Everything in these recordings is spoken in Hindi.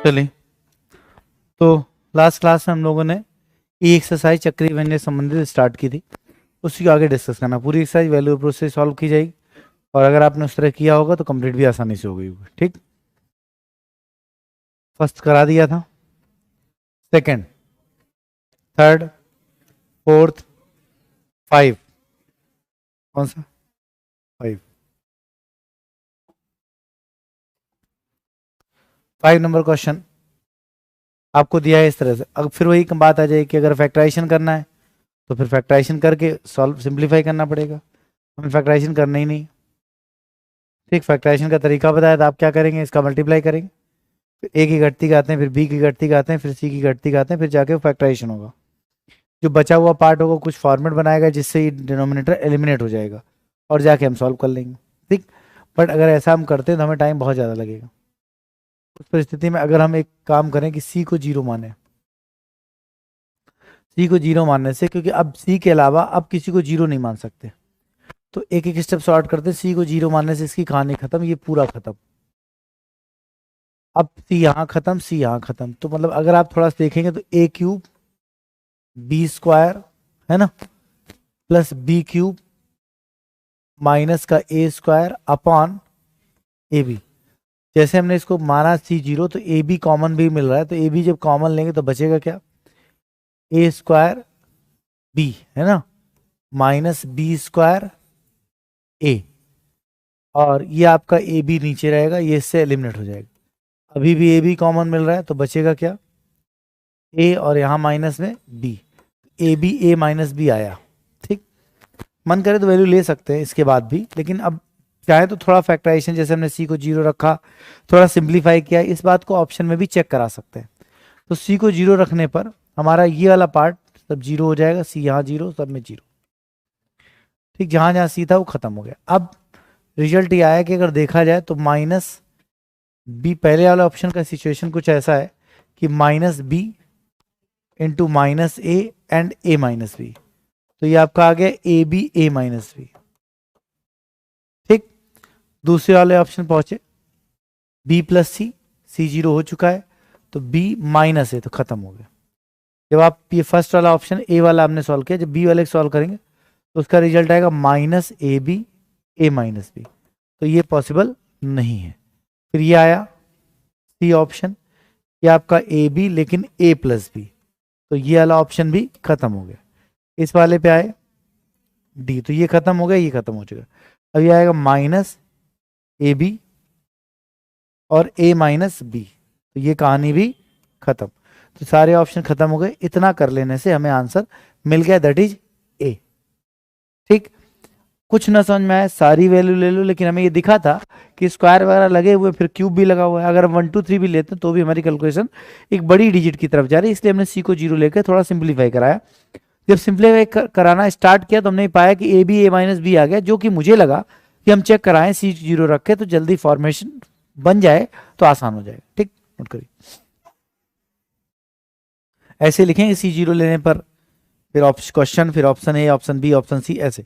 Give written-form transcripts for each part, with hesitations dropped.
चलिए, तो लास्ट क्लास में हम लोगों ने ये एक्सरसाइज चक्रीय व्यंजक संबंधित स्टार्ट की थी, उसी को आगे डिस्कस करना। पूरी एक्सरसाइज वैल्यू प्रोसेस सॉल्व की जाएगी और अगर आपने उस तरह किया होगा तो कंप्लीट भी आसानी से हो गई होगी। ठीक, फर्स्ट करा दिया था, सेकंड, थर्ड, फोर्थ, फाइव, कौन सा फाइव, 5 नंबर क्वेश्चन आपको दिया है इस तरह से। अब फिर वही बात आ जाएगी कि अगर फैक्टराइजेशन करना है तो फिर फैक्टराइजेशन करके सॉल्व सिंप्लीफाई करना पड़ेगा। हमें फैक्टराइजेशन करना ही नहीं। ठीक, फैक्टराइजेशन का तरीका बताया था, आप क्या करेंगे, इसका मल्टीप्लाई करेंगे, फिर ए की घटती गाते हैं, फिर बी की घटती गाते हैं, फिर सी की घटती गाते हैं, फिर जाके फैक्टराइजेशन होगा। जो बचा हुआ पार्ट होगा कुछ फॉर्मेट बनाएगा जिससे ये डिनोमिनेटर एलिमिनेट हो जाएगा और जाके हम सॉल्व कर लेंगे। ठीक, बट अगर ऐसा हम करते हैं तो हमें टाइम बहुत ज़्यादा लगेगा। उस परिस्थिति में अगर हम एक काम करें कि सी को जीरो माने, सी को जीरो मानने से, क्योंकि अब सी के अलावा अब किसी को जीरो नहीं मान सकते, तो एक एक स्टेप सॉर्ट करते हैं। सी को जीरो मानने से इसकी कहानी खत्म, ये पूरा खत्म। अब सी यहाँ खत्म, सी यहाँ खत्म, तो मतलब अगर आप थोड़ा सा देखेंगे तो ए क्यूब बी स्क्वायर है ना, प्लस बी क्यूब माइनस का ए स्क्वायर अपॉन ए बी। जैसे हमने इसको माना सी जीरो, तो ए बी कॉमन भी मिल रहा है, तो ए बी जब कॉमन लेंगे तो बचेगा क्या, ए स्क्वायर बी है ना, माइनस बी स्क्वायर ए, और ये आपका ए बी नीचे रहेगा, ये इससे एलिमिनेट हो जाएगा। अभी भी ए बी कॉमन मिल रहा है, तो बचेगा क्या, ए और यहाँ माइनस में B, A B A minus B आया। ठीक, मन करे तो वैल्यू ले सकते हैं इसके बाद भी, लेकिन अब चाहे तो थोड़ा फैक्टराइजेशन, जैसे हमने सी को जीरो रखा, थोड़ा सिंप्लीफाई किया, इस बात को ऑप्शन में भी चेक करा सकते हैं। तो सी को जीरो रखने पर हमारा ये वाला पार्ट सब जीरो हो जाएगा, सी यहाँ जीरो, सब में जीरो। ठीक, जहां जहां सी था वो खत्म हो गया। अब रिजल्ट ये आया कि अगर देखा जाए तो माइनस बी, पहले वाला ऑप्शन का सिचुएशन कुछ ऐसा है कि minus B into minus A and A minus B, तो ये आपका आ गया A B A minus B. ठीक, दूसरे वाले ऑप्शन पहुंचे, B plus C, C zero हो चुका है, तो बी माइनस ए, तो खत्म हो गया। जब आप ये फर्स्ट वाला ऑप्शन ए वाला हमने सॉल्व किया, जब बी वाले सॉल्व करेंगे तो उसका रिजल्ट आएगा minus A B A minus B, तो ये पॉसिबल नहीं है। फिर ये आया सी ऑप्शन, ये आपका ए बी लेकिन ए प्लस बी, तो ये वाला ऑप्शन भी खत्म हो गया। इस वाले पे आए डी, तो ये खत्म हो गया, ये खत्म हो चुका। अब ये आएगा माइनस ए बी और ए माइनस बी, तो ये कहानी भी खत्म। तो सारे ऑप्शन खत्म हो गए। इतना कर लेने से हमें आंसर मिल गया, दैट इज ए। ठीक, कुछ ना समझ में आया सारी वैल्यू ले लो, लेकिन हमें ये दिखा था कि स्क्वायर वगैरह लगे हुए, फिर क्यूब भी लगा हुआ है, अगर हम 1 2 3 भी लेते हैं तो भी हमारी कैलकुलेशन एक बड़ी डिजिट की तरफ जा रही है, इसलिए हमने सी को जीरो लेकर थोड़ा सिंप्लीफाई कराया। जब सिंप्लीफाई कराना स्टार्ट किया तो हमने पाया कि A B A minus B आ गया, जो कि मुझे लगा कि हम चेक कराएं सी जीरो रखे तो जल्दी फॉर्मेशन बन जाए तो आसान हो जाएगा। ठीक, नोट करिए, ऐसे लिखेंगे सी जीरो लेने पर, फिर क्वेश्चन, फिर option A, option B, option C, ऐसे।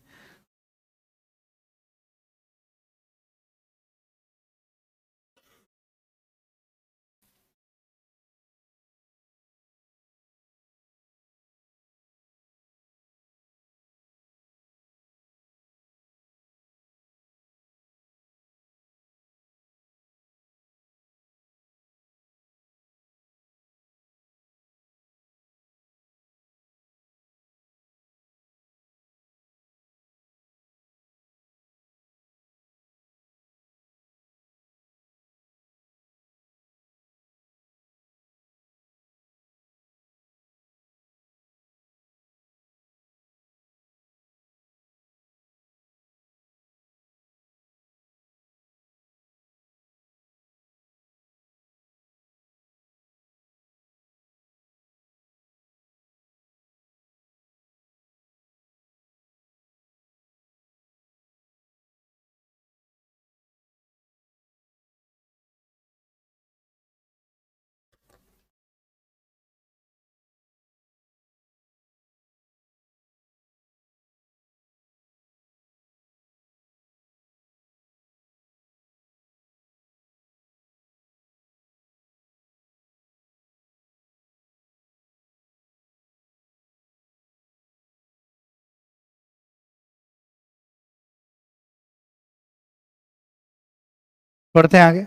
पढ़ते हैं आगे।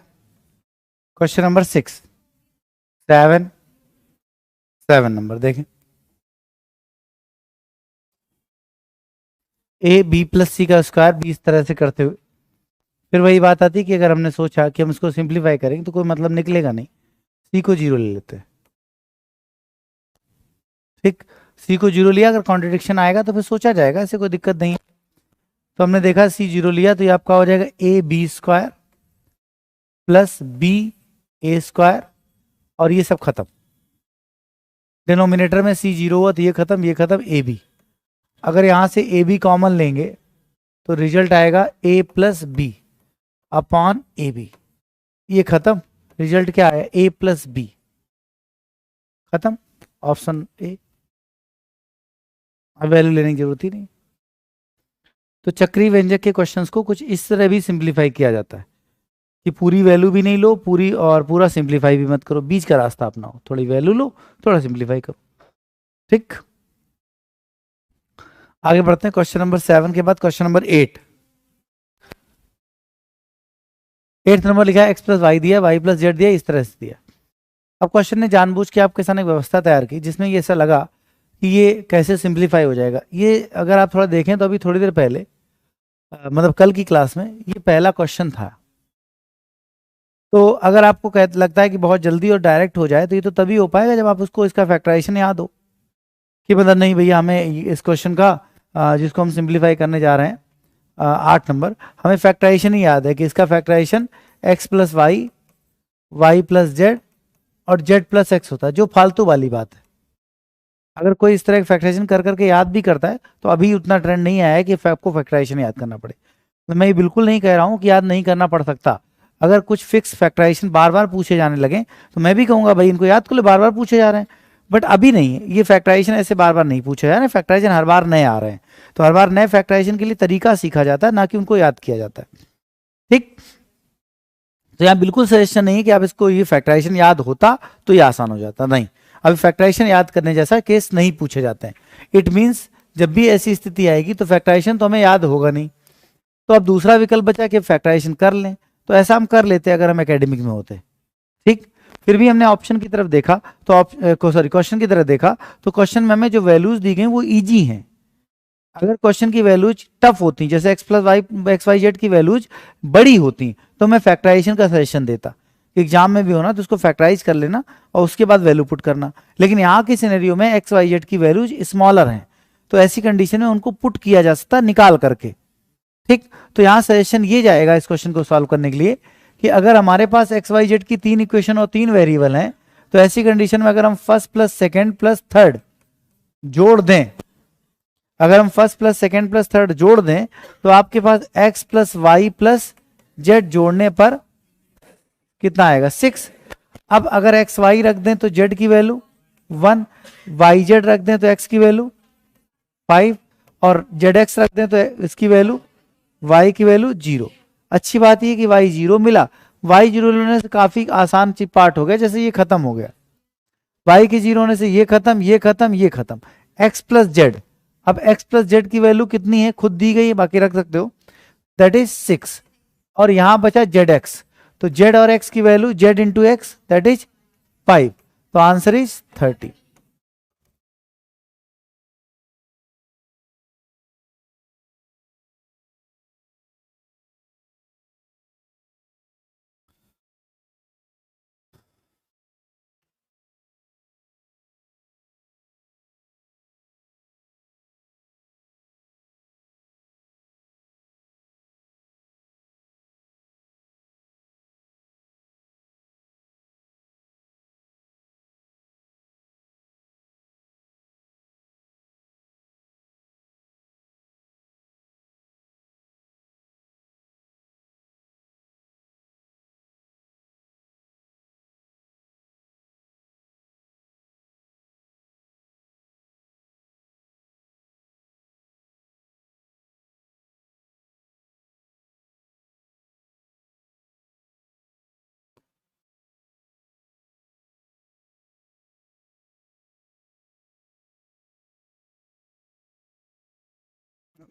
क्वेश्चन नंबर 6, 7 नंबर देखें। ए बी प्लस सी का स्क्वायर बी इस तरह से करते हुए, फिर वही बात आती कि अगर हमने सोचा कि हम इसको सिंप्लीफाई करेंगे तो कोई मतलब निकलेगा नहीं, सी को जीरो ले लेते हैं। ठीक, सी को जीरो लिया, अगर कॉन्ट्रडिक्शन आएगा तो फिर सोचा जाएगा, ऐसे कोई दिक्कत नहीं है। तो हमने देखा सी जीरो लिया तो ये आपका हो जाएगा A B square plus B A square, और ये सब खत्म। डिनोमिनेटर में सी जीरो हुआ तो ये खत्म, ये खत्म, ए बी। अगर यहां से ए बी कॉमन लेंगे तो रिजल्ट आएगा A plus B upon A B, ये खत्म। रिजल्ट क्या आया, ए प्लस बी, खत्म। ऑप्शन ए, अब वैल्यू लेने की जरूरत ही नहीं। तो चक्रीय व्यंजक के क्वेश्चंस को कुछ इस तरह भी सिंप्लीफाई किया जाता है कि पूरी वैल्यू भी नहीं लो, पूरी और पूरा सिंप्लीफाई भी मत करो, बीच का रास्ता अपनाओ, थोड़ी वैल्यू लो, थोड़ा सिंप्लीफाई करो। ठीक, आगे बढ़ते हैं। क्वेश्चन नंबर 7 के बाद क्वेश्चन नंबर 8। 8 नंबर लिखा है एक्स प्लस वाई दिया, वाई प्लस जेड दिया, इस तरह से दिया। अब क्वेश्चन ने जानबूझ के आपके सामने एक व्यवस्था तैयार की जिसमें ये ऐसा लगा कि ये कैसे सिंप्लीफाई हो जाएगा। ये अगर आप थोड़ा देखें तो अभी थोड़ी देर पहले मतलब कल की क्लास में ये पहला क्वेश्चन था। तो अगर आपको लगता है कि बहुत जल्दी और डायरेक्ट हो जाए तो ये तो तभी हो पाएगा जब आप उसको इसका फैक्टराइजेशन याद हो कि मतलब नहीं भैया हमें इस क्वेश्चन का जिसको हम सिंप्लीफाई करने जा रहे हैं 8 नंबर, हमें फैक्टराइजेशन ही याद है कि इसका factorization X plus Y, Y plus Z और जेड प्लस एक्स होता है, जो फालतू वाली बात है। अगर कोई इस तरह फैक्टराइजेशन कर करके याद भी करता है तो अभी उतना ट्रेंड नहीं आया है कि आपको फैक्टराइजेशन याद करना पड़े। तो मैं ये बिल्कुल नहीं कह रहा हूँ कि याद नहीं करना पड़ सकता। अगर कुछ फिक्स फैक्टराइजेशन बार बार पूछे जाने लगे तो मैं भी कहूंगा भाई इनको याद कर लो, बार बार पूछे जा रहे हैं। बट अभी नहीं है, ये फैक्टराइजेशन ऐसे बार बार नहीं पूछा जा रहा है, फैक्टराइजेशन हर बार नए आ रहे हैं। तो हर बार नए फैक्टराइजेशन के लिए तरीका सीखा जाता है, ना कि उनको याद किया जाता है। ठीक, तो यहाँ बिल्कुल सजेशन नहीं है कि आप इसको ये फैक्टराइजेशन याद होता तो ये आसान हो जाता, नहीं। अभी फैक्टराइजेशन याद करने जैसा केस नहीं पूछे जाते हैं। इट मीन्स जब भी ऐसी स्थिति आएगी तो फैक्टराइजेशन तो हमें याद होगा नहीं, तो अब दूसरा विकल्प बचा कि फैक्टराइजेशन कर लें। तो ऐसा हम कर लेते अगर हम एकेडमिक में होते। ठीक, फिर भी हमने ऑप्शन की तरफ देखा तो सॉरी क्वेश्चन की तरफ देखा तो क्वेश्चन में हमें जो वैल्यूज दी गई वो इजी हैं। अगर क्वेश्चन की वैल्यूज टफ होती, जैसे X plus Y X Y Z की वैल्यूज बड़ी होती, तो मैं फैक्टराइजेशन का सजेशन देता। एग्जाम में भी होना तो उसको फैक्टराइज कर लेना और उसके बाद वैल्यू पुट करना। लेकिन यहाँ के सिनेरियो में एक्स वाई जेड की वैल्यूज स्मॉलर हैं, तो ऐसी कंडीशन में उनको पुट किया जा सकता निकाल करके। ठीक, तो यहाँ सजेशन ये जाएगा इस क्वेश्चन को सॉल्व करने के लिए कि अगर हमारे पास एक्स वाई जेड की 3 इक्वेशन और 3 वेरिएबल हैं तो ऐसी कंडीशन में अगर हम first plus second plus third जोड़ दें, अगर हम first plus second plus third जोड़ दें तो आपके पास x plus y plus z जोड़ने पर कितना आएगा, 6। अब अगर एक्स वाई रख दें तो जेड की वैल्यू 1, वाई जेड रख दें तो एक्स की वैल्यू 5 और जेड एक्स रख दें तो इसकी वैल्यू y की वैल्यू 0। अच्छी बात यह कि y 0 मिला, y 0 होने से काफी आसान पार्ट हो गया, जैसे ये खत्म हो गया, y के 0 होने से ये खत्म, ये खत्म, ये खत्म। x प्लस जेड, अब x प्लस जेड की वैल्यू कितनी है खुद दी गई है, बाकी रख सकते हो, दैट इज 6। और यहां बचा जेड एक्स, तो जेड और x की value Z into x that is 5, तो आंसर इज 30।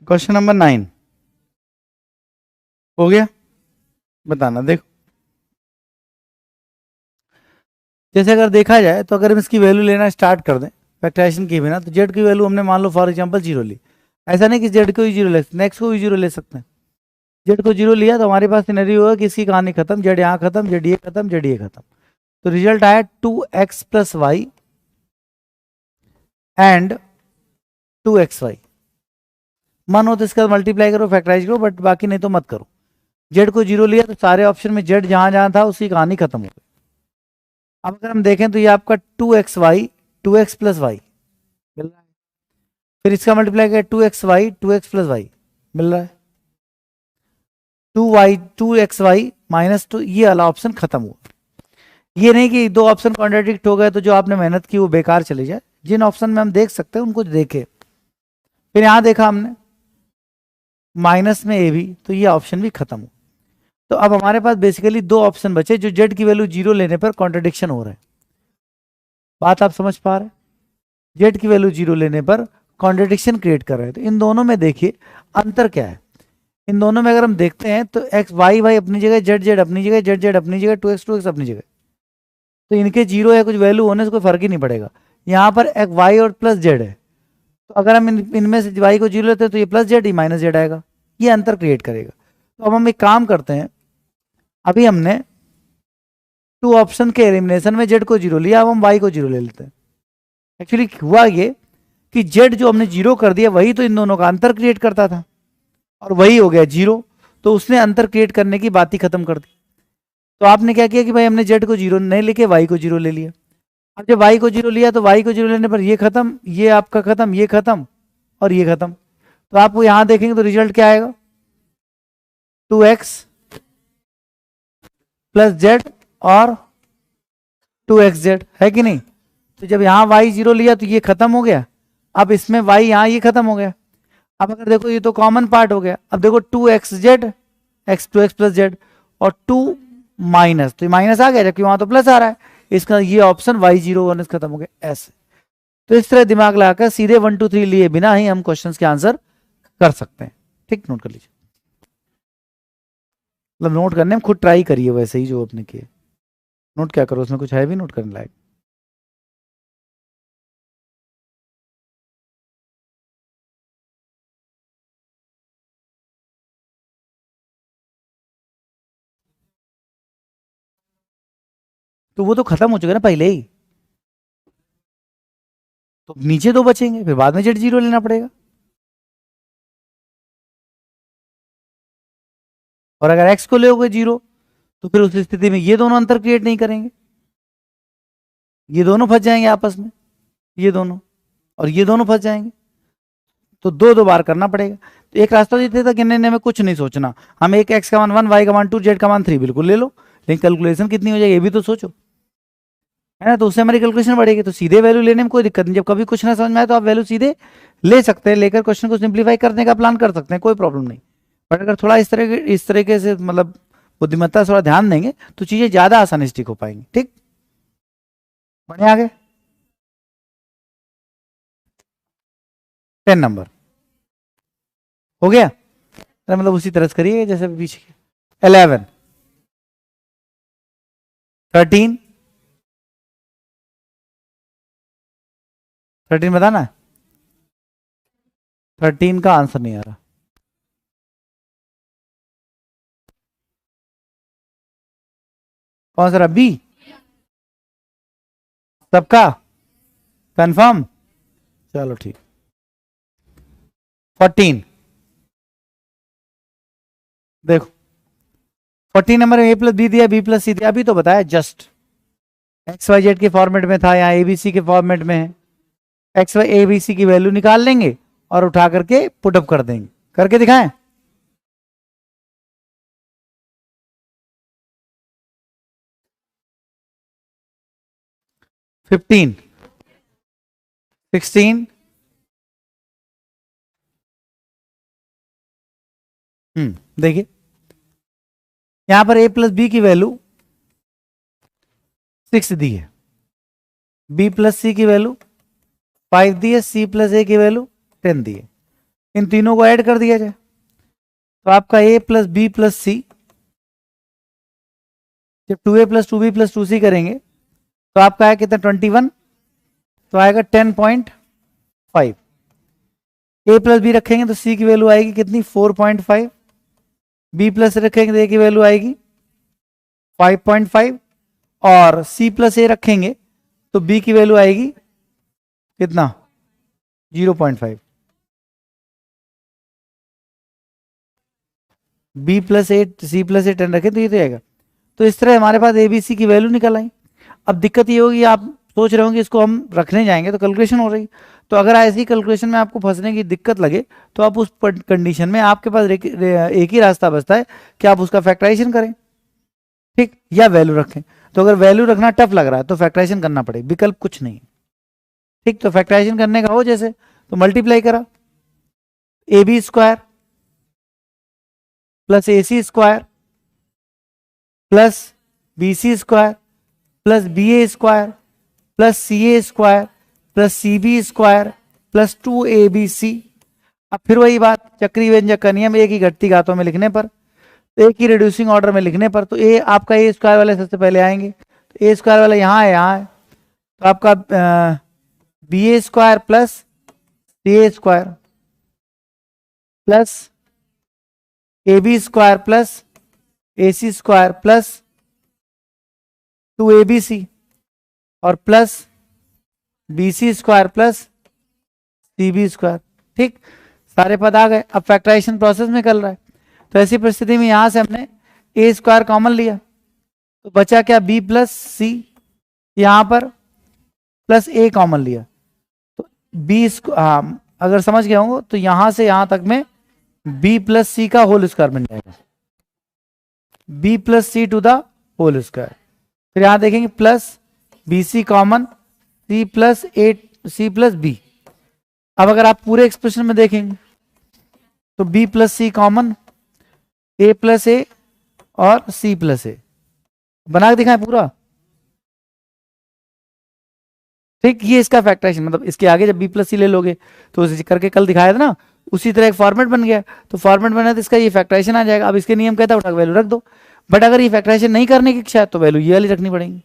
क्वेश्चन नंबर 9 हो गया, बताना देखो। जैसे अगर देखा जाए तो अगर हम इसकी वैल्यू लेना स्टार्ट कर दें फैक्टराइजेशन के बिना, तो जेड की वैल्यू हमने मान लो फॉर एग्जांपल 0 ली। ऐसा नहीं कि जेड को ही 0 ले सकते, नेक्स्ट को भी 0 ले सकते हैं। जेड को 0 लिया तो हमारे पास सिनेरियो होगा कि इसकी कहानी खत्म, जेड यहाँ खत्म, जेड ये खत्म, जेड ये खत्म। तो रिजल्ट आया 2x plus Y and 2xy। मन हो तो इसका मल्टीप्लाई करो, फैक्टराइज करो, बट बाकी नहीं तो मत करो। जेड को 0 लिया तो सारे ऑप्शन में जेड जहां जहां था उसकी कहानी खत्म हो गई। अब अगर हम देखें तो ये आपका 2xy 2x प्लस वाई मिल रहा है, फिर इसका मल्टीप्लाई किया 2xy 2x प्लस वाई मिल रहा है, 2xy माइनस 2, ये वाला ऑप्शन खत्म हुआ। ये नहीं कि दो ऑप्शन कॉन्ट्राडिक्ट हो गए तो जो आपने मेहनत की वो बेकार चली जाए। जिन ऑप्शन में हम देख सकते हैं उनको देखे। फिर यहां देखा हमने माइनस में ए भी, तो ये ऑप्शन भी खत्म हुआ। तो अब हमारे पास बेसिकली दो ऑप्शन बचे जो जेड की वैल्यू 0 लेने पर कॉन्ट्रडिक्शन हो रहा है। बात आप समझ पा रहे हैं? जेड की वैल्यू 0 लेने पर कॉन्ट्रडिक्शन क्रिएट कर रहे हैं। तो इन दोनों में देखिए अंतर क्या है। इन दोनों में अगर हम देखते हैं तो एक्स वाई वाई अपनी जगह, जेड जेड अपनी जगह, जेड जेड अपनी जगह, 2x अपनी जगह। तो इनके 0 या कुछ वैल्यू होने से कोई फर्क ही नहीं पड़ेगा। यहाँ पर एक वाई और प्लस जेड है, तो अगर हम इनमें से वाई को 0 लेते हैं तो ये प्लस जेड ही माइनस जेड आएगा, ये अंतर क्रिएट करेगा। तो अब हम एक काम करते हैं, अभी हमने टू ऑप्शन के एलिमिनेशन में जेड को 0 लिया, अब हम वाई को 0 ले लेते हैं। एक्चुअली हुआ ये कि जेड जो हमने 0 कर दिया वही तो इन दोनों का अंतर क्रिएट करता था, और वही हो गया 0, तो उसने अंतर क्रिएट करने की बात ही खत्म कर दी। तो आपने क्या किया कि भाई हमने जेड को 0 नहीं लेके वाई को 0 ले लिया। अब जब वाई को 0 लिया तो वाई को 0 लेने पर ये खत्म, ये आपका खत्म, ये खत्म और ये खत्म। तो आपको यहां देखेंगे तो रिजल्ट क्या आएगा, 2x प्लस जेड और 2xz, है कि नहीं? तो जब यहां y 0 लिया तो ये खत्म हो गया, अब इसमें y यहां ये खत्म हो गया। अब अगर देखो ये तो कॉमन पार्ट हो गया, अब देखो 2xz x 2x plus Z और 2 माइनस, तो माइनस आ गया जबकि वहां तो प्लस आ रहा है, इसका ये ऑप्शन y 0 1 खत्म हो गया ऐसे। तो इस तरह दिमाग लगाकर सीधे 1 2 3 लिए बिना ही हम क्वेश्चंस के आंसर कर सकते हैं। ठीक, नोट कर लीजिए। मतलब नोट करने में खुद ट्राई करिए वैसे ही जो आपने किए, नोट क्या करो, उसमें कुछ है भी नोट करने लायक। तो वो तो खत्म हो चुका ना पहले ही, तो नीचे दो बचेंगे, फिर बाद में जेड 0 लेना पड़ेगा। और अगर x को लोगे 0 तो फिर उस स्थिति में ये दोनों अंतर क्रिएट नहीं करेंगे, ये दोनों फंस जाएंगे आपस में, ये दोनों और ये दोनों फंस जाएंगे। तो दो दो बार करना पड़ेगा। तो एक रास्ता देते था कि नहीं नहीं, हमें कुछ नहीं सोचना, हम एक x का मान 1, y का मान 2, z का मान 3 बिल्कुल ले लो, लेकिन कैलकुलेशन कितनी हो जाएगी ये भी तो सोचो, है ना? तो उससे हमारी कैलकुलेशन बढ़ेगी। तो सीधे वैल्यू लेने में कोई दिक्कत नहीं, जब कभी कुछ ना समझ में आए तो आप वैल्यू सीधे ले सकते हैं, लेकर क्वेश्चन को सिंप्लीफाई करने का प्लान कर सकते हैं, कोई प्रॉब्लम नहीं। बट अगर थोड़ा इस तरीके से मतलब बुद्धिमत्ता थोड़ा ध्यान देंगे तो चीजें ज्यादा आसानी से ठीक हो पाएंगी। ठीक, बढ़िया, आगे 10 नंबर हो गया, मतलब उसी तरह से करिए जैसे पीछे 11 13 13 बताना, 13 का आंसर नहीं आ रहा। कौन सा रहा? बी सबका कंफर्म, चलो ठीक। 14 देखो, 14 नंबर में ए प्लस बी दिया, बी प्लस सी दिया, अभी तो बताया जस्ट एक्स वाई जेड के फॉर्मेट में था, यहाँ एबीसी के फॉर्मेट में है। एक्स वाई एबीसी की वैल्यू निकाल लेंगे और उठा करके पुटअप कर देंगे, करके दिखाएं। फिफ्टीन 16 देखिए यहां पर ए प्लस बी की वैल्यू 6 दी है, बी प्लस सी की वैल्यू 5 दी है, सी प्लस ए की वैल्यू 10 दी है। इन तीनों को ऐड कर दिया जाए तो आपका ए प्लस बी प्लस सी, जब 2a plus 2b plus 2c करेंगे तो आपका है कितना 21, तो आएगा 10.5। ए प्लस बी रखेंगे तो सी की वैल्यू आएगी कितनी 4.5, बी प्लस रखेंगे तो ए की वैल्यू आएगी 5.5, और सी प्लस ए रखेंगे तो बी की वैल्यू आएगी कितना 0.5। B plus A C plus ए 10 रखें तो ये तो आएगा। तो इस तरह हमारे पास एबीसी की वैल्यू निकल आई। अब दिक्कत ये होगी, आप सोच रहे होंगे इसको हम रखने जाएंगे तो कैलकुलेशन हो रही। तो अगर ऐसी कैलकुलेशन में आपको फंसने की दिक्कत लगे तो आप उस कंडीशन में आपके पास एक ही रास्ता बचता है कि आप उसका फैक्टराइजेशन करें, ठीक, या वैल्यू रखें। तो अगर वैल्यू रखना टफ लग रहा है तो फैक्टराइजेशन करना पड़ेगा, विकल्प कुछ नहीं, ठीक। तो फैक्टराइजेशन करने का हो जैसे, तो मल्टीप्लाई करा A B square plus A C square plus B C square plus B A square plus C A square plus C B square plus 2ab। अब फिर वही बात, चक्रीय व्यंजक का नियम, एक ही घटती घातों में लिखने पर, एक ही रिड्यूसिंग ऑर्डर में लिखने पर, तो ए आपका ए स्क्वायर वाले सबसे पहले आएंगे, तो ए स्क्वायर वाला यहाँ है, यहाँ है, तो आपका B A square plus C A square plus A B square plus A C square plus 2abc और plus B C square plus C B square, ठीक। सारे पद आ गए। अब फैक्टराइजेशन प्रोसेस में कर रहा है, तो ऐसी परिस्थिति में यहां से हमने ए स्क्वायर कॉमन लिया, तो बचा क्या बी प्लस सी, यहां पर प्लस ए कॉमन लिया, तो बी हाँ अगर समझ गए होंगे तो यहां से यहां तक में बी प्लस सी का होल स्क्वायर बन जाएगा, B plus C to the whole square. फिर यहां देखेंगे plus B C common, C plus A C plus B. अब अगर आप पूरे एक्सप्रेशन में देखेंगे तो B plus C common, A plus A और सी प्लस ए, बना के दिखाएं पूरा, ठीक। ये इसका फैक्टराइजेशन, मतलब इसके आगे जब बी प्लस सी ले लोगे तो उसे करके कल दिखाया था ना, उसी तरह एक फॉर्मेट बन गया, तो फॉर्मेट बना तो इसका ये फैक्टराइजेशन आ जाएगा। अब इसके नियम कहता है उठा वैल्यू रख दो, बट अगर ये फैक्टराइजेशन नहीं करने की इच्छा है तो वैल्यू ये वाली रखनी पड़ेगी।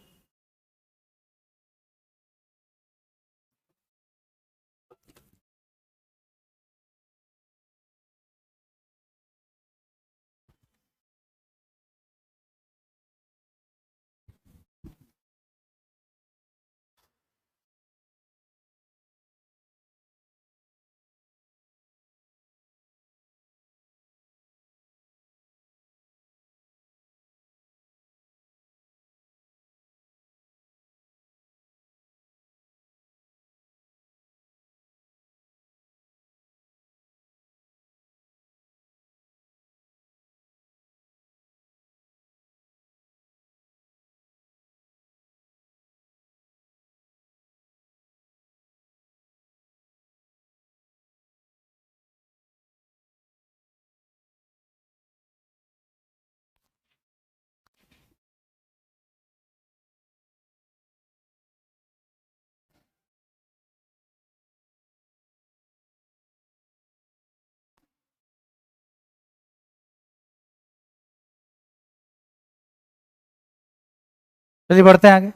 चलिए बढ़ते हैं आगे।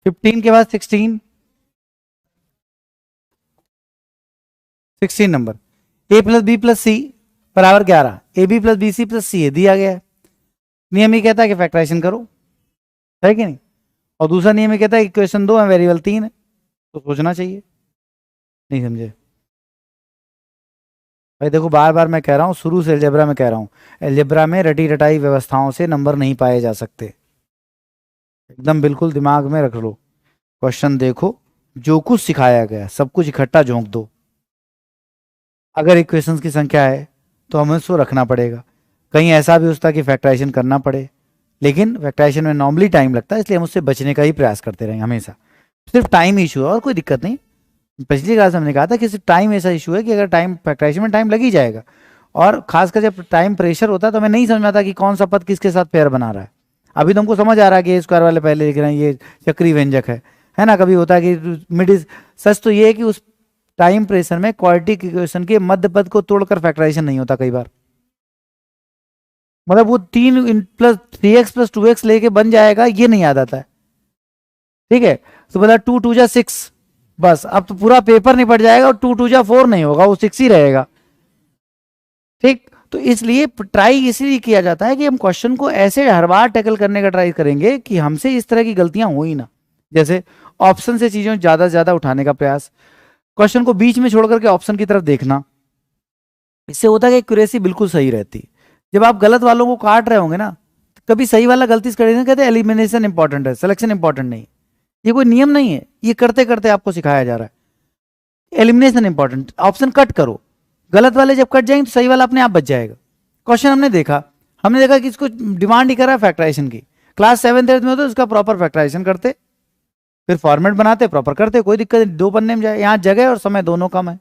15 के बाद 16 number, A plus B plus C बराबर 11, A B plus B C plus C A दिया गया है। नियम ये कहता है कि फैक्टराइजेशन करो, है कि नहीं। और दूसरा नियम ये कहता है कि क्वेश्चन 2 है, वेरिएबल 3 है, तो सोचना चाहिए। नहीं समझे भाई, देखो बार बार मैं कह रहा हूं, शुरू से अलजेब्रा में कह रहा हूं, अलजेब्रा में रटी रटाई व्यवस्थाओं से नंबर नहीं पाए जा सकते, एकदम बिल्कुल दिमाग में रख लो। क्वेश्चन देखो, जो कुछ सिखाया गया सब कुछ इकट्ठा झोंक दो। अगर इक्वेशंस की संख्या है तो हमें उसको रखना पड़ेगा, कहीं ऐसा भी होता कि फैक्टराइजेशन करना पड़े, लेकिन फैक्टराइजेशन में नॉर्मली टाइम लगता है, इसलिए हम उससे बचने का ही प्रयास करते रहेंगे हमेशा। सिर्फ टाइम इशू है और कोई दिक्कत नहीं। पिछली क्लास में हमने कहा था कि सिर्फ टाइम ऐसा इशू है कि अगर टाइम फैक्टराइजेशन में टाइम लग ही जाएगा, और खासकर जब टाइम प्रेशर होता है तो हमें नहीं समझ में आता कि कौन सा पद किसके साथ पेयर बना रहा है। अभी तो हमको समझ आ रहा है कि ए स्क्वायर वाले पहले लिख रहे हैं, ये चक्री व्यंजक है ना। कभी होता है कि मिड इज, सच तो ये है कि उस टाइम प्रेशर में क्वाड्रेटिक इक्वेशन के मध्य पद को तोड़कर फैक्टराइजेशन नहीं होता कई बार, मतलब वो 3 प्लस 3x प्लस 2x लेके बन जाएगा, ये नहीं याद आता है। ठीक है, तो बोला 2 2 जा 6, बस अब तो पूरा पेपर निपट जाएगा और 2 2 जा 4 नहीं होगा, वो 6 ही रहेगा। ठीक, तो इसलिए ट्राई इसलिए किया जाता है कि हम क्वेश्चन को ऐसे हर बार टैकल करने का ट्राई करेंगे कि हमसे इस तरह की गलतियां हो ही ना। जैसे ऑप्शन से चीजों ज्यादा से ज्यादा उठाने का प्रयास, क्वेश्चन को बीच में छोड़ करके ऑप्शन की तरफ देखना, इससे होता है कि एक्यूरेसी बिल्कुल सही रहती। जब आप गलत वालों को काट रहे होंगे ना, कभी सही वाला गलती से कहते हैं एलिमिनेशन इंपॉर्टेंट है, सिलेक्शन इंपॉर्टेंट नहीं। ये कोई नियम नहीं है, ये करते करते आपको सिखाया जा रहा है। एलिमिनेशन इंपॉर्टेंट, ऑप्शन कट करो, गलत वाले जब कट जाएंगे तो सही वाला अपने आप बच जाएगा। क्वेश्चन हमने देखा कि इसको डिमांड ही कर रहा है फैक्टराइजेशन की, क्लास 7th में तो इसका प्रॉपर फैक्टराइजेशन करते, फिर फॉर्मेट बनाते, प्रॉपर करते, कोई दिक्कत नहीं, 2 पन्ने में जाए। यहाँ जगह और समय दोनों कम है,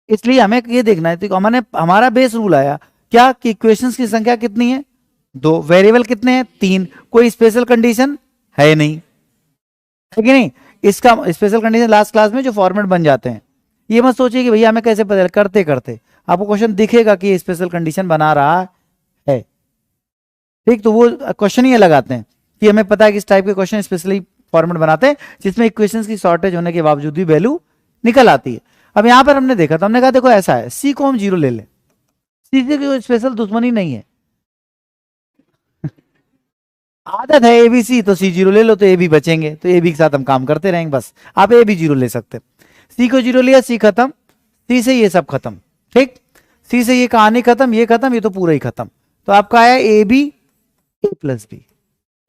इसलिए हमें ये देखना है। तो हमारा बेस रूल आया क्या कि इक्वेशंस की संख्या कितनी है, 2, वेरिएबल कितने हैं, 3, कोई स्पेशल कंडीशन है नहीं, है कि नहीं। इसका स्पेशल कंडीशन लास्ट क्लास में जो फॉर्मेट बन जाते हैं, ये मत सोचिए कि भैया हमें कैसे पता, करते करते आपको क्वेश्चन दिखेगा कि ये स्पेशल कंडीशन बना रहा है। ठीक, तो वो क्वेश्चन ही लगाते हैं कि हमें पता है कि इस टाइप के क्वेश्चन स्पेशली फॉर्मेट बनाते हैं जिसमें इक्वेशंस की शॉर्टेज होने के बावजूद भी वैल्यू निकल आती है। अब यहां पर हमने देखा तो हमने कहा देखो ऐसा है, सी को हम 0 ले लें, सी से कोई स्पेशल दुश्मनी नहीं है। आदत है एबीसी, तो सी 0 ले लो तो ए भी बचेंगे, तो ए बी के साथ हम काम करते रहेंगे, बस आप ए भी 0 ले सकते। सी को 0 लिया, सी खत्म, सी से ये सब खत्म। ठीक, सी से ये कहानी खत्म, ये खत्म, ये तो पूरा ही खत्म। तो आपका आया A B A plus B,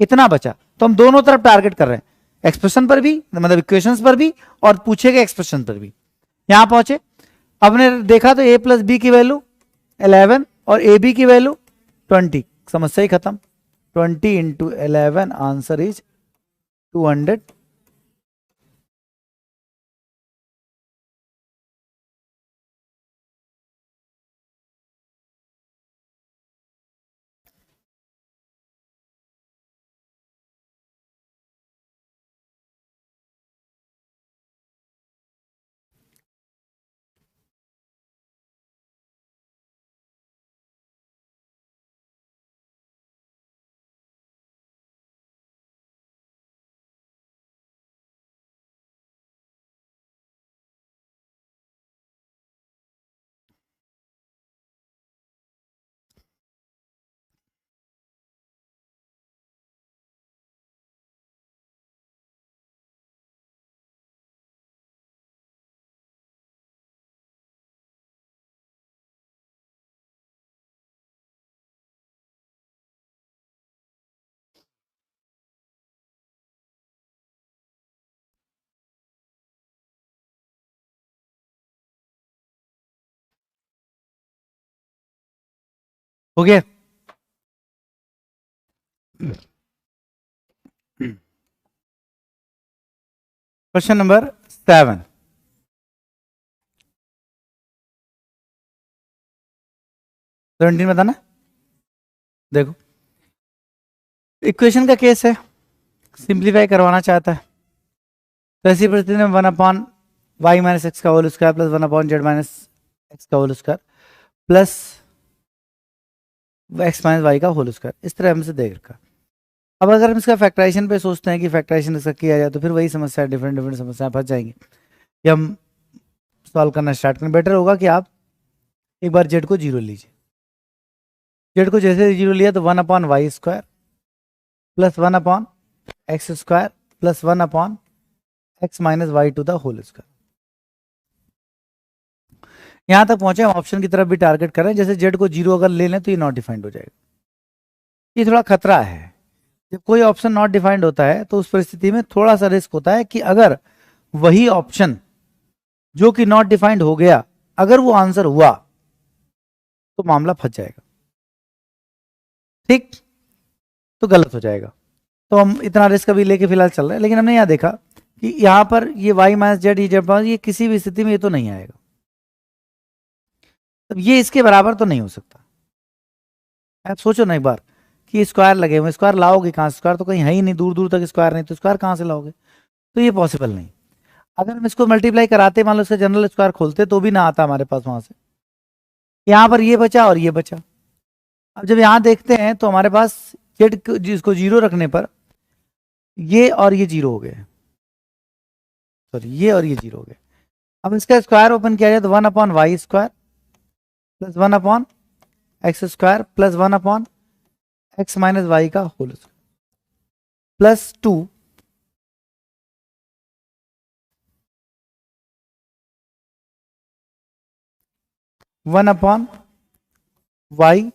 इतना बचा। तो हम दोनों तरफ टारगेट कर रहे हैं, एक्सप्रेशन पर भी मतलब इक्वेशंस पर भी और पूछे गए एक्सप्रेशन पर भी। यहां पहुंचे, हमने देखा तो ए प्लस बी की वैल्यू 11 और ए बी की वैल्यू 20, समस्या ही खत्म। 20 इंटू 11 आंसर इज 200। हो गया। क्वेश्चन नंबर 7, 17 बताना। देखो इक्वेशन का केस है, सिंप्लीफाई करवाना चाहता है, तो ऐसी परिस्थिति में 1/y माइनस एक्स का whole square plus 1/z minus x का whole square plus x minus y का होल स्क्वायर, इस तरह हमसे देख रखा। अब अगर हम इसका फैक्टराइजेशन पे सोचते हैं कि फैक्टराइजेशन इसका किया जाए, तो फिर वही समस्या, डिफरेंट डिफरेंट समस्याएं फंस जाएंगी। कि हम सॉल्व करना स्टार्ट करें, बेटर होगा कि आप एक बार जेड को 0 लीजिए। जेड को जैसे 0 लिया तो 1/y square plus 1/x square plus 1/x minus Y to the whole square. यहां तक पहुंचे, हम ऑप्शन की तरफ भी टारगेट कर रहे हैं। जैसे जेड को 0 अगर ले लें तो ये नॉट डिफाइंड हो जाएगा, ये थोड़ा खतरा है। जब कोई ऑप्शन नॉट डिफाइंड होता है तो उस परिस्थिति में थोड़ा सा रिस्क होता है कि अगर वही ऑप्शन जो कि नॉट डिफाइंड हो गया, अगर वो आंसर हुआ तो मामला फंस जाएगा। ठीक, तो गलत हो जाएगा। तो हम इतना रिस्क अभी लेके फिलहाल चल रहे हैं, लेकिन हमने यहां देखा कि यहां पर ये y माइनस जेड, ये किसी भी स्थिति में ये तो नहीं आएगा, तब ये इसके बराबर तो नहीं हो सकता। आप सोचो ना एक बार कि स्क्वायर लगे हुए, स्क्वायर लाओगे कहां? स्क्वायर तो कहीं है ही नहीं, दूर दूर तक स्क्वायर नहीं, तो स्क्वायर कहां से लाओगे? तो ये पॉसिबल नहीं। अगर हम इसको मल्टीप्लाई कराते, मान लो इसका जनरल स्क्वायर खोलते, तो भी ना आता हमारे पास वहां से। यहां पर ये बचा और ये बचा। अब जब यहां देखते हैं तो हमारे पास जेड जिसको 0 रखने पर ये और ये 0 हो गए, सॉरी ये और ये 0 हो गए। अब इसका स्क्वायर ओपन किया जाए तो 1/y² plus 1/x² plus 1/x-y का whole plus 2 1/y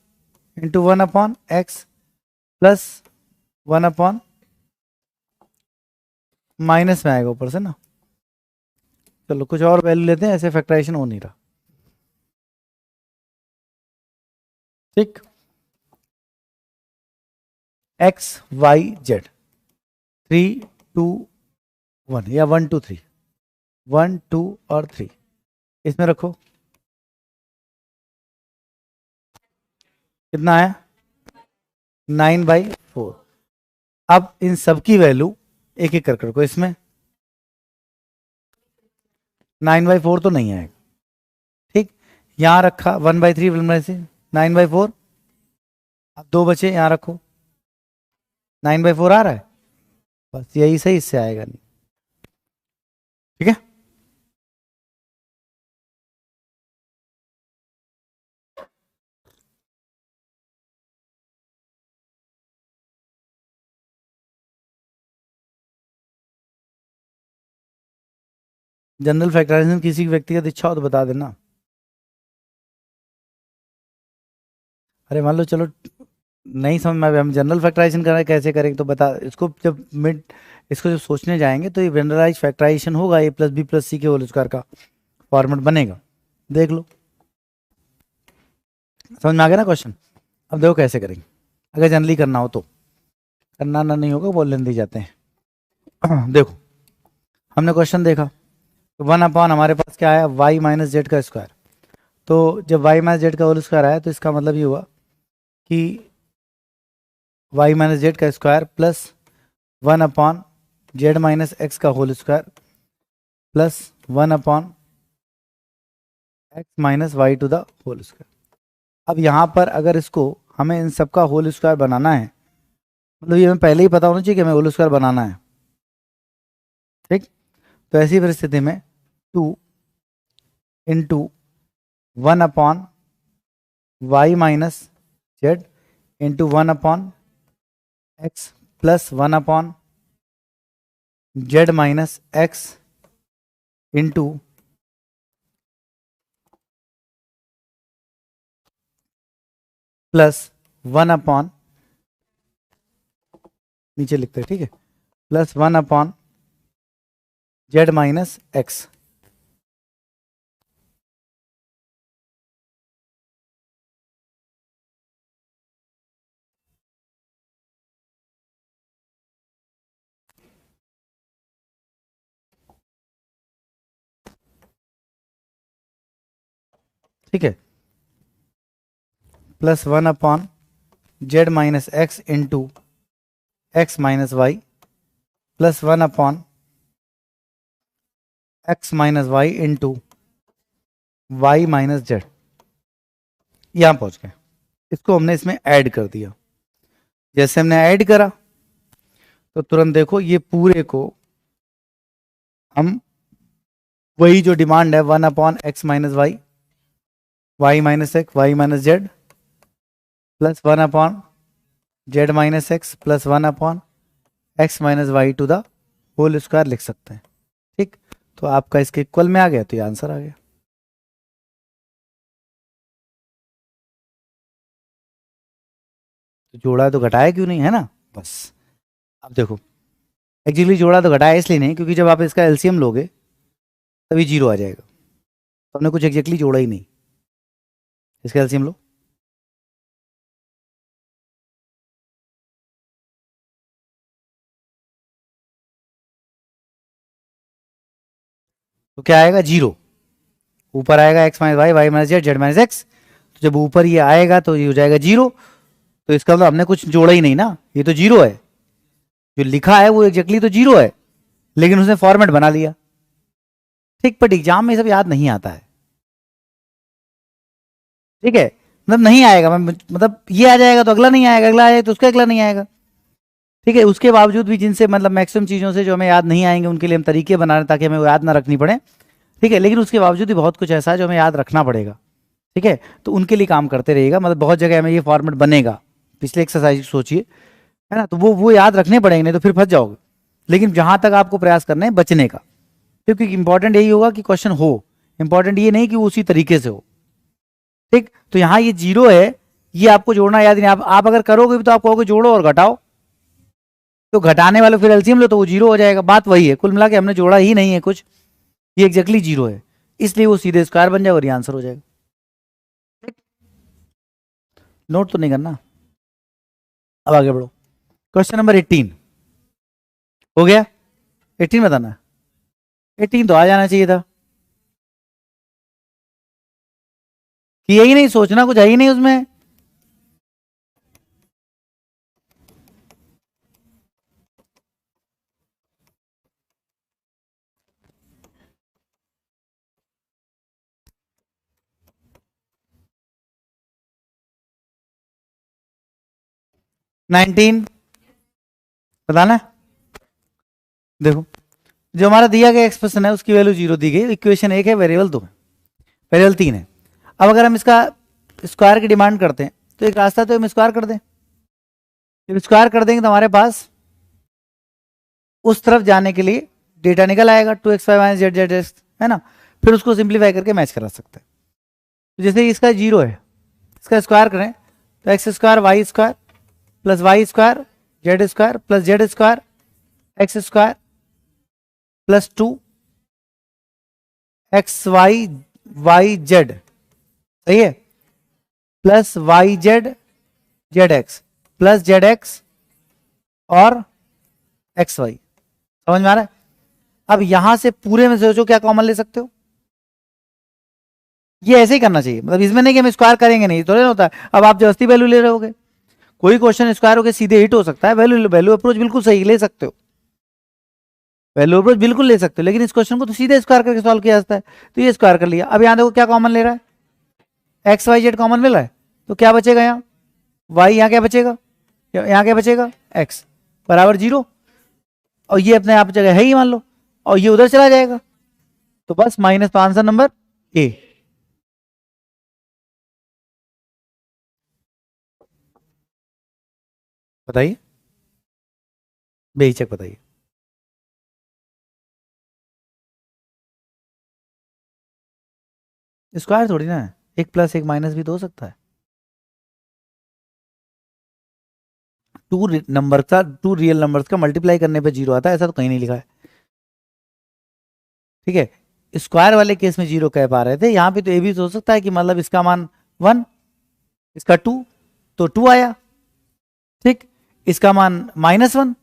into 1/x plus 1/ minus में आएगा ऊपर से ना। चलो कुछ और वैल्यू लेते हैं, ऐसे फैक्टराइजेशन हो नहीं रहा। ठीक, x y z 3 2 1 या 1 2 3 1 2 और 3 इसमें रखो, कितना है 9/4। अब इन सब की वैल्यू एक एक कर रखो। इसमें 9/4 तो नहीं आएगा, ठीक। यहां रखा 1/3 9/4। अब 2 बचे, यहां रखो 9/4 आ रहा है, बस यही सही, इससे आएगा नहीं। ठीक है, जनरल फैक्टराइजेशन किसी व्यक्तिगत इच्छा हो तो बता देना। अरे मान लो चलो नहीं समझ में आया, हम जनरल फैक्टराइजेशन करना कैसे करेंगे तो बता। इसको जब इसको जब सोचने जाएंगे तो ये जनरलाइज फैक्टराइजेशन होगा, a plus B plus C के होल स्क्वायर का फॉर्मेट बनेगा। देख लो, समझ में आ गया ना क्वेश्चन। अब देखो कैसे करेंगे, अगर जनरली करना हो तो, करना ना नहीं होगा बोलने दी जाते हैं। देखो हमने क्वेश्चन देखा तो 1/ हमारे पास क्या आया, y माइनस जेड का स्क्वायर। तो जब y माइनस जेड का होल स्क्वायर आया तो इसका मतलब ये हुआ कि y माइनस जेड का square plus 1/z minus x का whole square plus 1/x minus Y to the whole square. अब यहाँ पर अगर इसको हमें इन सब का होल स्क्वायर बनाना है, मतलब ये हमें पहले ही पता होना चाहिए कि हमें होल स्क्वायर बनाना है, ठीक। तो ऐसी परिस्थिति में 2 into 1/y minus Z into 1/x plus 1/z minus X into plus 1/, नीचे लिखते हैं, ठीक है, प्लस 1/z माइनस एक्स। ठीक है, plus 1/z minus X into X minus Y plus 1/x minus Y into Y minus Z. यहां पहुंच गए, इसको हमने इसमें ऐड कर दिया। जैसे हमने ऐड करा तो तुरंत देखो ये पूरे को हम वही जो डिमांड है 1/x minus Y Y minus X Y minus Z plus 1/z minus X plus 1/x minus Y to the whole square लिख सकते हैं, ठीक। तो आपका इसके इक्वल में आ गया तो ये आंसर आ गया। तो जोड़ा तो घटाया क्यों नहीं, है ना, बस। अब देखो एक्चुअली जोड़ा तो घटाया इसलिए नहीं क्योंकि जब आप इसका एलसीएम लोगे तभी 0 आ जाएगा, तो हमने कुछ एग्जैक्टली जोड़ा ही नहीं। इसका एलसीएम लो, तो क्या आएगा 0, ऊपर आएगा x minus Y Y minus Z Z minus X. तो जब ऊपर ये आएगा तो ये हो जाएगा 0। तो इसका मतलब हमने कुछ जोड़ा ही नहीं ना, ये तो 0 है, जो लिखा है वो एग्जैक्टली तो 0 है, लेकिन उसने फॉर्मेट बना लिया, ठीक। बट एग्जाम में सब याद नहीं आता है, ठीक है, मतलब नहीं आएगा, मतलब ये आ जाएगा तो अगला नहीं आएगा, अगला आएगा तो उसका अगला नहीं आएगा। ठीक है, उसके बावजूद भी जिनसे मतलब मैक्सिमम चीज़ों से जो हमें याद नहीं आएंगे उनके लिए हम तरीके बना रहे हैं ताकि हमें वो याद ना रखनी पड़े। ठीक है, लेकिन उसके बावजूद भी बहुत कुछ ऐसा है जो हमें याद रखना पड़ेगा। ठीक है, तो उनके लिए काम करते रहिएगा, मतलब बहुत जगह हमें ये फॉर्मेट बनेगा, पिछले एक्सरसाइज सोचिए, है ना, तो वो याद रखने पड़ेंगे, नहीं तो फिर फंस जाओगे। लेकिन जहां तक आपको प्रयास करना है बचने का, क्योंकि इंपॉर्टेंट यही होगा कि क्वेश्चन हो, इंपॉर्टेंट ये नहीं कि वो उसी तरीके से हो। ठीक, तो यहाँ ये 0 है, ये आपको जोड़ना याद नहीं, आप अगर करोगे भी तो आप कहोगे जोड़ो और घटाओ, तो घटाने वाले फिर एलसीएम लो तो वो 0 हो जाएगा। बात वही है, कुल मिला के हमने जोड़ा ही नहीं है कुछ, ये एग्जैक्टली 0 है, इसलिए वो सीधे स्क्वायर बन जाएगा और ये आंसर हो जाएगा। नोट तो नहीं करना। अब आगे बढ़ो, क्वेश्चन नंबर 18 हो गया। 18 बताना, 18 तो आ जाना चाहिए था, कि यही नहीं, सोचना कुछ है ही नहीं उसमें। नाइनटीन बताना है। देखो, जो हमारा दिया गया एक्सप्रेशन है उसकी वैल्यू 0 दी गई, इक्वेशन 1 है, वेरिएबल 2 है, वेरिएबल 3 है। अब अगर हम इसका स्क्वायर की डिमांड करते हैं तो एक रास्ता तो हम स्क्वायर कर दें, जब स्क्वायर कर देंगे तो हमारे पास उस तरफ जाने के लिए डेटा निकल आएगा 2x5 minus Z Z x, है ना, फिर उसको सिंप्लीफाई करके मैच करा सकते हैं। तो जैसे इसका 0 है, इसका स्क्वायर करें तो X square Y square plus Y square Z square plus Z square X square plus 2 X Y Y Z, सही है, plus Y Z Z X plus Z X और एक्स वाई। समझ में आ रहा है? अब यहां से पूरे में सोचो क्या कॉमन ले सकते हो, ये ऐसे ही करना चाहिए, मतलब इसमें नहीं कि हम स्क्वायर करेंगे, नहीं तो नहीं होता है। अब आप जबरदस्ती वैल्यू ले रहे होगे, कोई क्वेश्चन स्क्वायर होकर सीधे हिट हो सकता है, वैल्यू वैल्यू अप्रोच बिल्कुल सही ले सकते हो, वैल्यू अप्रोच बिल्कुल ले सकते हो, लेकिन इस क्वेश्चन को तो सीधे स्क्वायर करके सॉल्व किया जाता है, तो ये स्क्वायर कर लिया। अब यहां देखो क्या कॉमन ले रहा है, एक्स वाई जेड कॉमन मिल रहा है, तो क्या बचेगा यहाँ, वाई, यहाँ क्या बचेगा, यहाँ क्या बचेगा, एक्स बराबर 0, और ये अपने आप जगह है ही मान लो, और ये उधर चला जाएगा, तो बस माइनस, तो आंसर नंबर ए। बताइए, बेहिचक बताइए। स्क्वायर थोड़ी ना है, एक प्लस एक माइनस भी तो हो सकता है। टू नंबर का, टू रियल नंबर्स का मल्टीप्लाई करने पे 0 आता है, ऐसा तो कहीं नहीं लिखा है। ठीक है, स्क्वायर वाले केस में 0 कह पा रहे थे, यहां पे तो ये भी हो सकता है कि मतलब इसका मान 1, इसका 2, तो 2 आया। ठीक, इसका मान -1,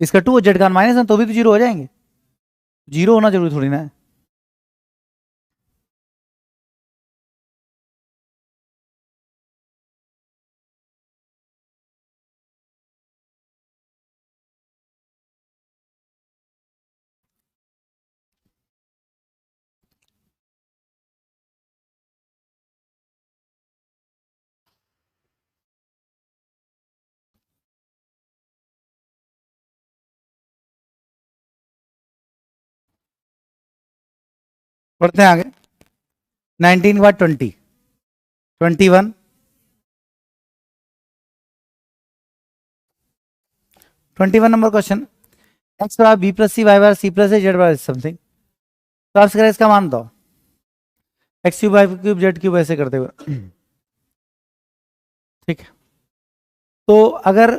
इसका 2 और जेड का मान -1, तो भी तो 0 हो जाएंगे, 0 होना जरूरी थोड़ी ना है। बढ़ते हैं आगे, 19 के बाद 20, 21, 21 नंबर क्वेश्चन, एक्स बराबर बी प्लस सी वाई बराबर सी प्लस ए जेड बराबर समथिंग, तो आप इसका मान दो, X cube Y cube Z cube ऐसे करते हुए। ठीक है, तो अगर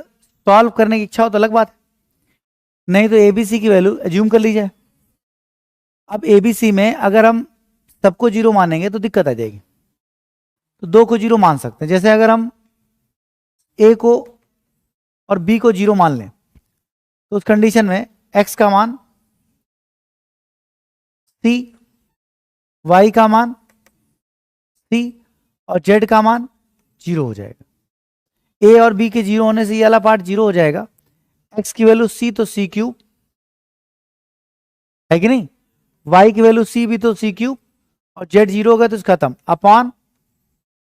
सॉल्व करने की इच्छा हो तो अलग बात है, नहीं तो एबीसी की वैल्यू एज्यूम कर ली जाए। अब एबीसी में अगर हम सबको 0 मानेंगे तो दिक्कत आ जाएगी, तो 2 को 0 मान सकते हैं, जैसे अगर हम ए को और बी को 0 मान लें तो उस कंडीशन में एक्स का मान सी, वाई का मान सी और जेड का मान 0 हो जाएगा। ए और बी के 0 होने से ये वाला पार्ट 0 हो जाएगा, एक्स की वैल्यू सी तो सी क्यूब है कि नहीं, वाई की वैल्यू सी भी तो सी क्यूब, और जेड 0 हो गया तो खत्म अपॉन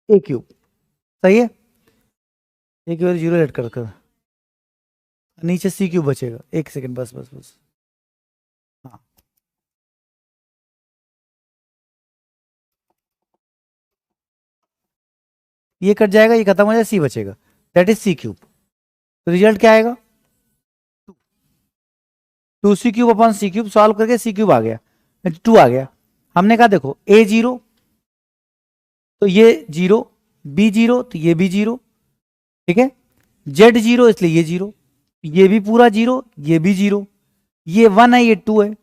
ए क्यूब। सही है, ए की वैल्यू 0 लेट कर नीचे सी क्यूब बचेगा। एक सेकेंड, बस बस बस। हाँ, ये कट जाएगा, ये खत्म हो जाएगा, सी बचेगा, दैट इज सी क्यूब। तो रिजल्ट क्या आएगा? 2c³ अपॉन सी क्यूब। सॉल्व करके सी क्यूब आ गया, 2 आ गया। हमने कहा देखो a 0 तो ये 0, b 0 तो ये भी 0, ठीक है, z 0 इसलिए ये 0, ये भी पूरा 0, ये भी 0, ये 1 है, ये 2 है,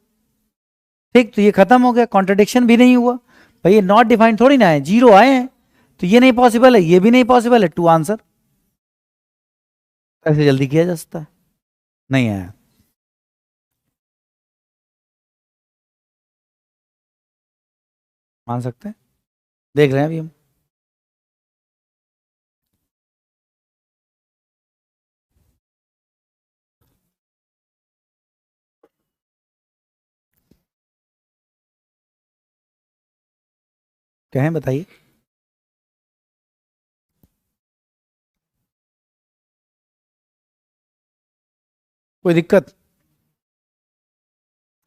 ठीक। तो ये खत्म हो गया, कॉन्ट्रडिक्शन भी नहीं हुआ। भाई ये नॉट डिफाइंड थोड़ी ना है, 0 आए हैं तो ये नहीं पॉसिबल है, ये भी नहीं पॉसिबल है, 2 आंसर। ऐसे जल्दी किया जा सकता है? नहीं आया। मान सकते हैं, देख रहे हैं अभी हम। कहें, बताइए। कोई दिक्कत?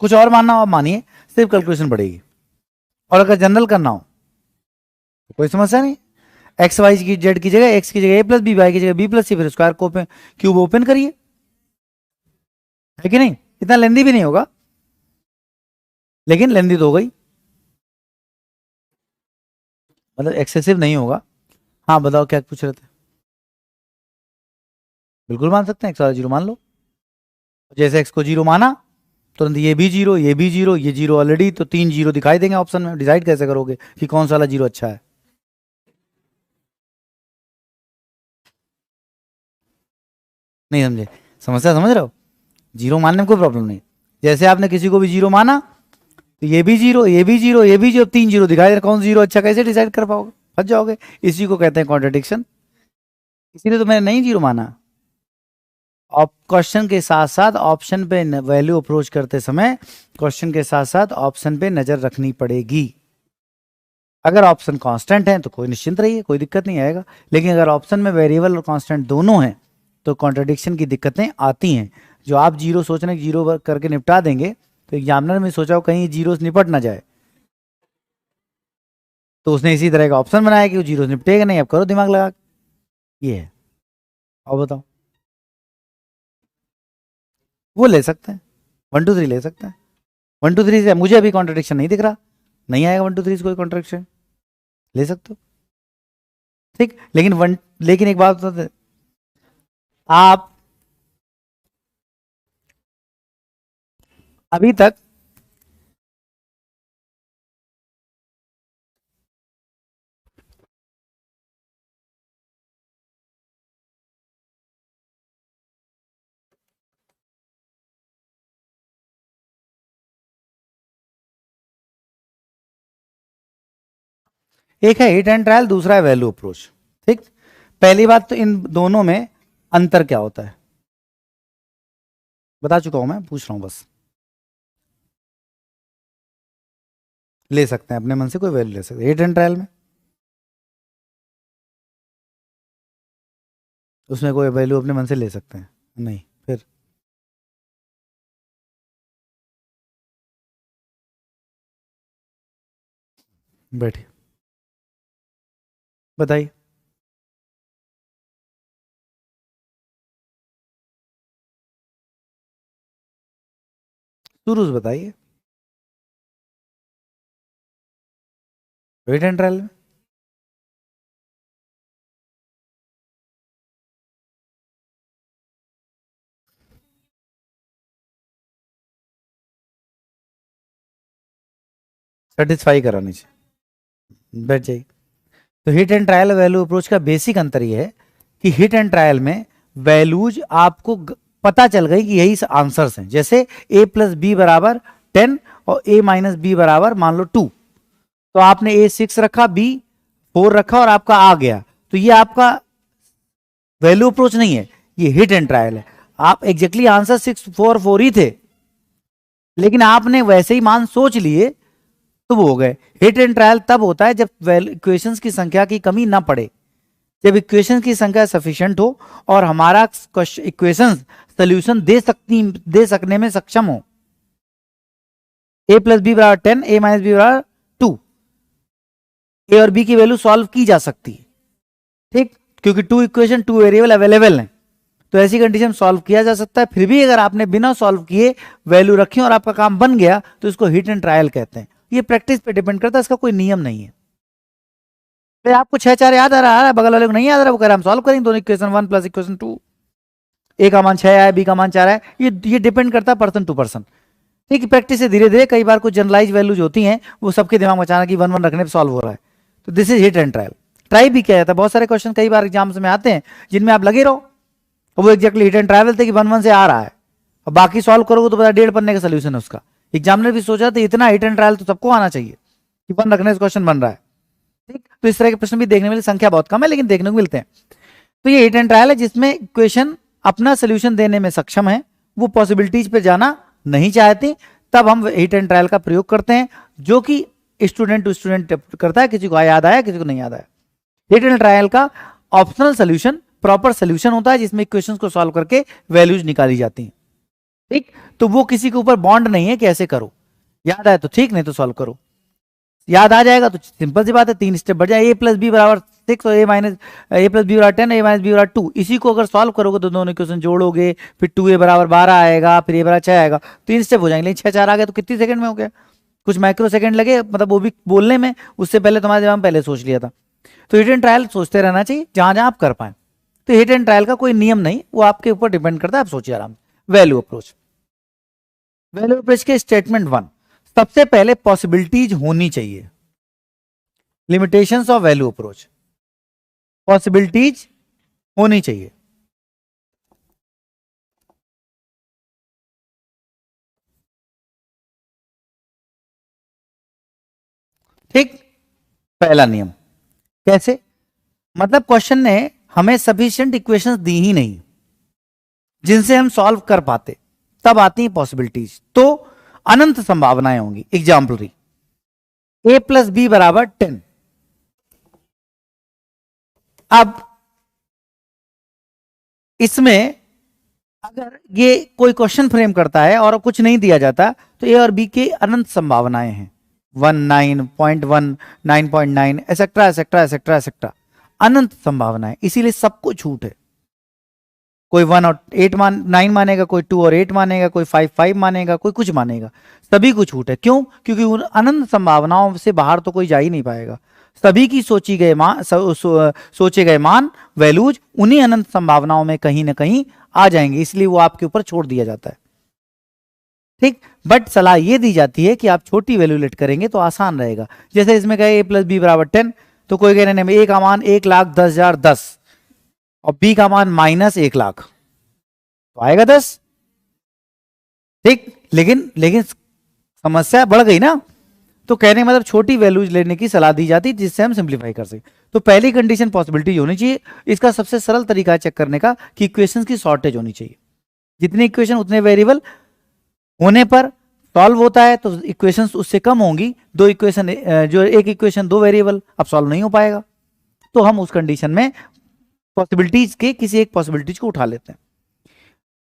कुछ और मानना हो आप मानिए, सिर्फ कैलकुलेशन बढ़ेगी। और अगर जनरल करना हो तो कोई समस्या नहीं। एक्स वाई की जेड की जगह एक्स की जगह ए प्लस बी, वाई की जगह बी प्लस सी, फिर स्क्वायर को क्यूब ओपन करिए, है कि नहीं? इतना लेंदी भी नहीं होगा, लेकिन लेंदी तो हो गई, मतलब एक्सेसिव नहीं होगा। हाँ बताओ क्या पूछ रहे थे? बिल्कुल मान सकते हैं, एक्स वाला 0 मान लो। जैसे एक्स को 0 माना, तुरंत ये भी 0, ये भी 0, ये 0 ऑलरेडी, तो 3 0 दिखाई देंगे ऑप्शन में। डिसाइड कैसे करोगे कि कौन सा वाला 0 अच्छा है? नहीं समझे? समस्या समझ रहे हो? 0 मानने में कोई प्रॉब्लम नहीं। जैसे आपने किसी को भी 0 माना तो ये भी 0, ये भी 0, ये भी 0, 3 0 दिखाई दे रहा, कौन 0 अच्छा कैसे डिसाइड कर पाओगे? फंस जाओगे। इसी को कहते हैं कॉन्ट्रडिक्शन, इसीलिए तो मैंने नहीं 0 माना। क्वेश्चन के साथ साथ ऑप्शन पे वैल्यू अप्रोच करते समय क्वेश्चन के साथ साथ ऑप्शन पे नजर रखनी पड़ेगी। अगर ऑप्शन कांस्टेंट है तो कोई निश्चिंत रहिए, कोई दिक्कत नहीं आएगा। लेकिन अगर ऑप्शन में वेरिएबल और कांस्टेंट दोनों हैं तो कॉन्ट्रडिक्शन की दिक्कतें आती हैं। जो आप 0 सोचने 0 करके निपटा देंगे तो एग्जामिनर में सोचा हो कहीं 0 निपट ना जाए, तो उसने इसी तरह का ऑप्शन बनाया कि वो 0 निपटेगा नहीं। अब करो दिमाग लगा, ये है। और बताओ, वो ले सकते हैं, 1 2 3 ले सकते हैं। 1 2 3 से मुझे अभी कॉन्ट्रडिक्शन नहीं दिख रहा, नहीं आएगा 1 2 3 से कोई कॉन्ट्रडिक्शन, ले सकते हो, ठीक। लेकिन एक बात बता, आप अभी तक एक है हिट एंड ट्रायल, दूसरा है वैल्यू अप्रोच, ठीक। पहली बात तो इन दोनों में अंतर क्या होता है बता चुका हूं मैं, पूछ रहा हूं बस। ले सकते हैं अपने मन से कोई वैल्यू ले सकते हैं हिट एंड ट्रायल में, उसमें कोई वैल्यू अपने मन से ले सकते हैं नहीं। फिर बैठिए, बताइए। शुरू से बताइए, हिट एंड ट्रायल में सेटिस्फाई करानी चाहिए, बैठ जाइए। तो hit and trial value approach का बेसिक अंतर यह है कि हिट एंड ट्रायल में वैल्यूज आपको पता चल गई कि यही आंसर्स हैं। जैसे a प्लस बी बराबर 10 और a माइनस बी बराबर मान लो 2, तो आपने a 6 रखा, b 4 रखा और आपका आ गया, तो ये आपका वैल्यू अप्रोच नहीं है, ये हिट एंड ट्रायल है। आप एग्जैक्टली आंसर 6 4 4 ही थे, लेकिन आपने वैसे ही मान सोच लिए तो वो हो गए। हिट एंड ट्रायल तब होता है जब इक्वेशंस की संख्या की कमी ना पड़े। जब इक्वेशन की संख्या सफिशिएंट हो और हमारा इक्वेशन सोल्यूशन दे सकने में सक्षम हो। a प्लस बी बराबर 10, a माइनस बी बराबर 2, a और b की वैल्यू सॉल्व की जा सकती है, ठीक, क्योंकि 2 इक्वेशन 2 वेरिएबल अवेलेबल हैं, तो ऐसी कंडीशन सॉल्व किया जा सकता है। फिर भी अगर आपने बिना सॉल्व किए वैल्यू रखी और आपका काम बन गया तो इसको हिट एंड ट्रायल कहते हैं। ये प्रैक्टिस पे डिपेंड करता है, इसका कोई नियम नहीं है। तो आपको 6 4 याद आ रहा है, बगल वाले को नहीं याद आ रहा, वो कह रहा हम सॉल्व करेंगे दोनों इक्वेशन 1 प्लस इक्वेशन 2, ए का मान 6 आया, बी का मान 4 है, ये डिपेंड करता है पर्सन टू पर्सन। ठीक है, प्रैक्टिस से धीरे धीरे कई बार कुछ जनरलाइज वैल्यूज होती हैं वो सबके दिमाग में अचानक ही 1 1 रखने पे सॉल्व हो रहा है, तो this is hit and trial. Try भी किया जाता है, बहुत सारे क्वेश्चन कई बार एग्जाम्स में आते हैं जिनमें आप लगे रहो, वो एग्जैक्टली हिट एंड ट्रायल बोलते कि 1 1 से आ रहा है, और बाकी सॉल्व करोगे तो पता 1.5 पन्ने का सोल्यूशन है उसका। एग्जामिनर भी सोचा तो इतना हिट एंड ट्रायल तो सबको आना चाहिए कि 1 रखने से क्वेश्चन बन रहा है, ठीक। तो इस तरह के प्रश्न भी देखने में संख्या बहुत कम है लेकिन देखने को मिलते हैं। तो ये हिट एंड ट्रायल है जिसमें इक्वेशन अपना सोल्यूशन देने में सक्षम है, वो पॉसिबिलिटीज पे जाना नहीं चाहती, तब हम हिट एंड ट्रायल का प्रयोग करते हैं, जो कि स्टूडेंट टू स्टूडेंट करता है, किसी को याद आया किसी को नहीं याद आया। हिट एंड ट्रायल का ऑप्शनल सोल्यूशन प्रॉपर सोल्यूशन होता है जिसमें इक्वेशंस को सॉल्व करके वैल्यूज निकाली जाती हैं, ठीक। तो वो किसी के ऊपर बॉन्ड नहीं है कि ऐसे करो, याद आए तो ठीक, नहीं तो सॉल्व करो। याद आ जाएगा तो सिंपल सी बात है, 3 स्टेप बढ़ जाए, a प्लस बी बराबर 6 और a प्लस बी बराबर 10, a माइनस बी बराबर 2। इसी को अगर सॉल्व करोगे तो दोनों इक्वेशन जोड़ोगे, फिर 2a बराबर 12 आएगा, फिर a बराबर 6 आएगा, 3 स्टेप हो जाएंगे। लेकिन 6 4 आ गया तो कितनी सेकंड में हो गया, कुछ माइक्रो सेकंड लगे, मतलब वो भी बोलने में, उससे पहले तुम्हारे दिमाग में पहले सोच लिया था। तो हिट एंड ट्रायल सोचते रहना चाहिए जहां जहां आप कर पाए। तो हिट एंड ट्रायल का कोई नियम नहीं, वो आपके ऊपर डिपेंड करता है, आप सोचिए आराम से। वैल्यू अप्रोच, वैल्यू अप्रोच के स्टेटमेंट 1, सबसे पहले पॉसिबिलिटीज होनी चाहिए। Limitations of value approach, possibilities होनी चाहिए, ठीक। पहला नियम कैसे, मतलब क्वेश्चन ने हमें सफिशिएंट इक्वेशंस दी ही नहीं जिनसे हम सॉल्व कर पाते, तब आती हैं पॉसिबिलिटीज। तो अनंत संभावनाएं होंगी। एग्जाम्पल, a प्लस बी बराबर 10। अब इसमें अगर ये कोई क्वेश्चन फ्रेम करता है और कुछ नहीं दिया जाता तो a और b के अनंत संभावनाएं हैं, 1 9.1 9.9 एसेट्रा एसेट्रा एसेट्रा एसेट्रा, अनंत संभावनाएं। इसीलिए सबको छूट है, कोई 1 और 8 9 मानेगा, कोई 2 और 8 मानेगा, कोई 5 5 मानेगा, कोई कुछ मानेगा, सभी को छूट है। क्यों? क्योंकि उन अनंत संभावनाओं से बाहर तो कोई जा ही नहीं पाएगा। सभी की सोचे गए मान वैल्यूज उन्हीं अनंत संभावनाओं में कहीं ना कहीं आ जाएंगे, इसलिए वो आपके ऊपर छोड़ दिया जाता है, ठीक। बट सलाह ये दी जाती है कि आप छोटी वैल्यू लेट करेंगे तो आसान रहेगा। जैसे इसमें कहे a प्लस बी बराबर 10, तो कोई कह रहे हैं a का मान 1,10,010 और b का मान -1,00,000, तो आएगा 10, ठीक। लेकिन समस्या बढ़ गई ना, तो कहने मतलब छोटी वैल्यूज लेने की सलाह दी जाती है जिससे हम सिंप्लीफाई कर सकें। तो पहली कंडीशन पॉसिबिलिटी होनी चाहिए। इसका सबसे सरल तरीका चेक करने का कि इक्वेशंस की शॉर्टेज होनी चाहिए। जितनी इक्वेशन उतने वेरिएबल होने पर सॉल्व होता है, तो इक्वेशंस उससे कम होंगी। दो इक्वेशन जो एक इक्वेशन 2 वेरिएबल, अब सॉल्व नहीं हो पाएगा, तो हम उस कंडीशन में पॉसिबिलिटीज के किसी एक पॉसिबिलिटीज को उठा लेते हैं।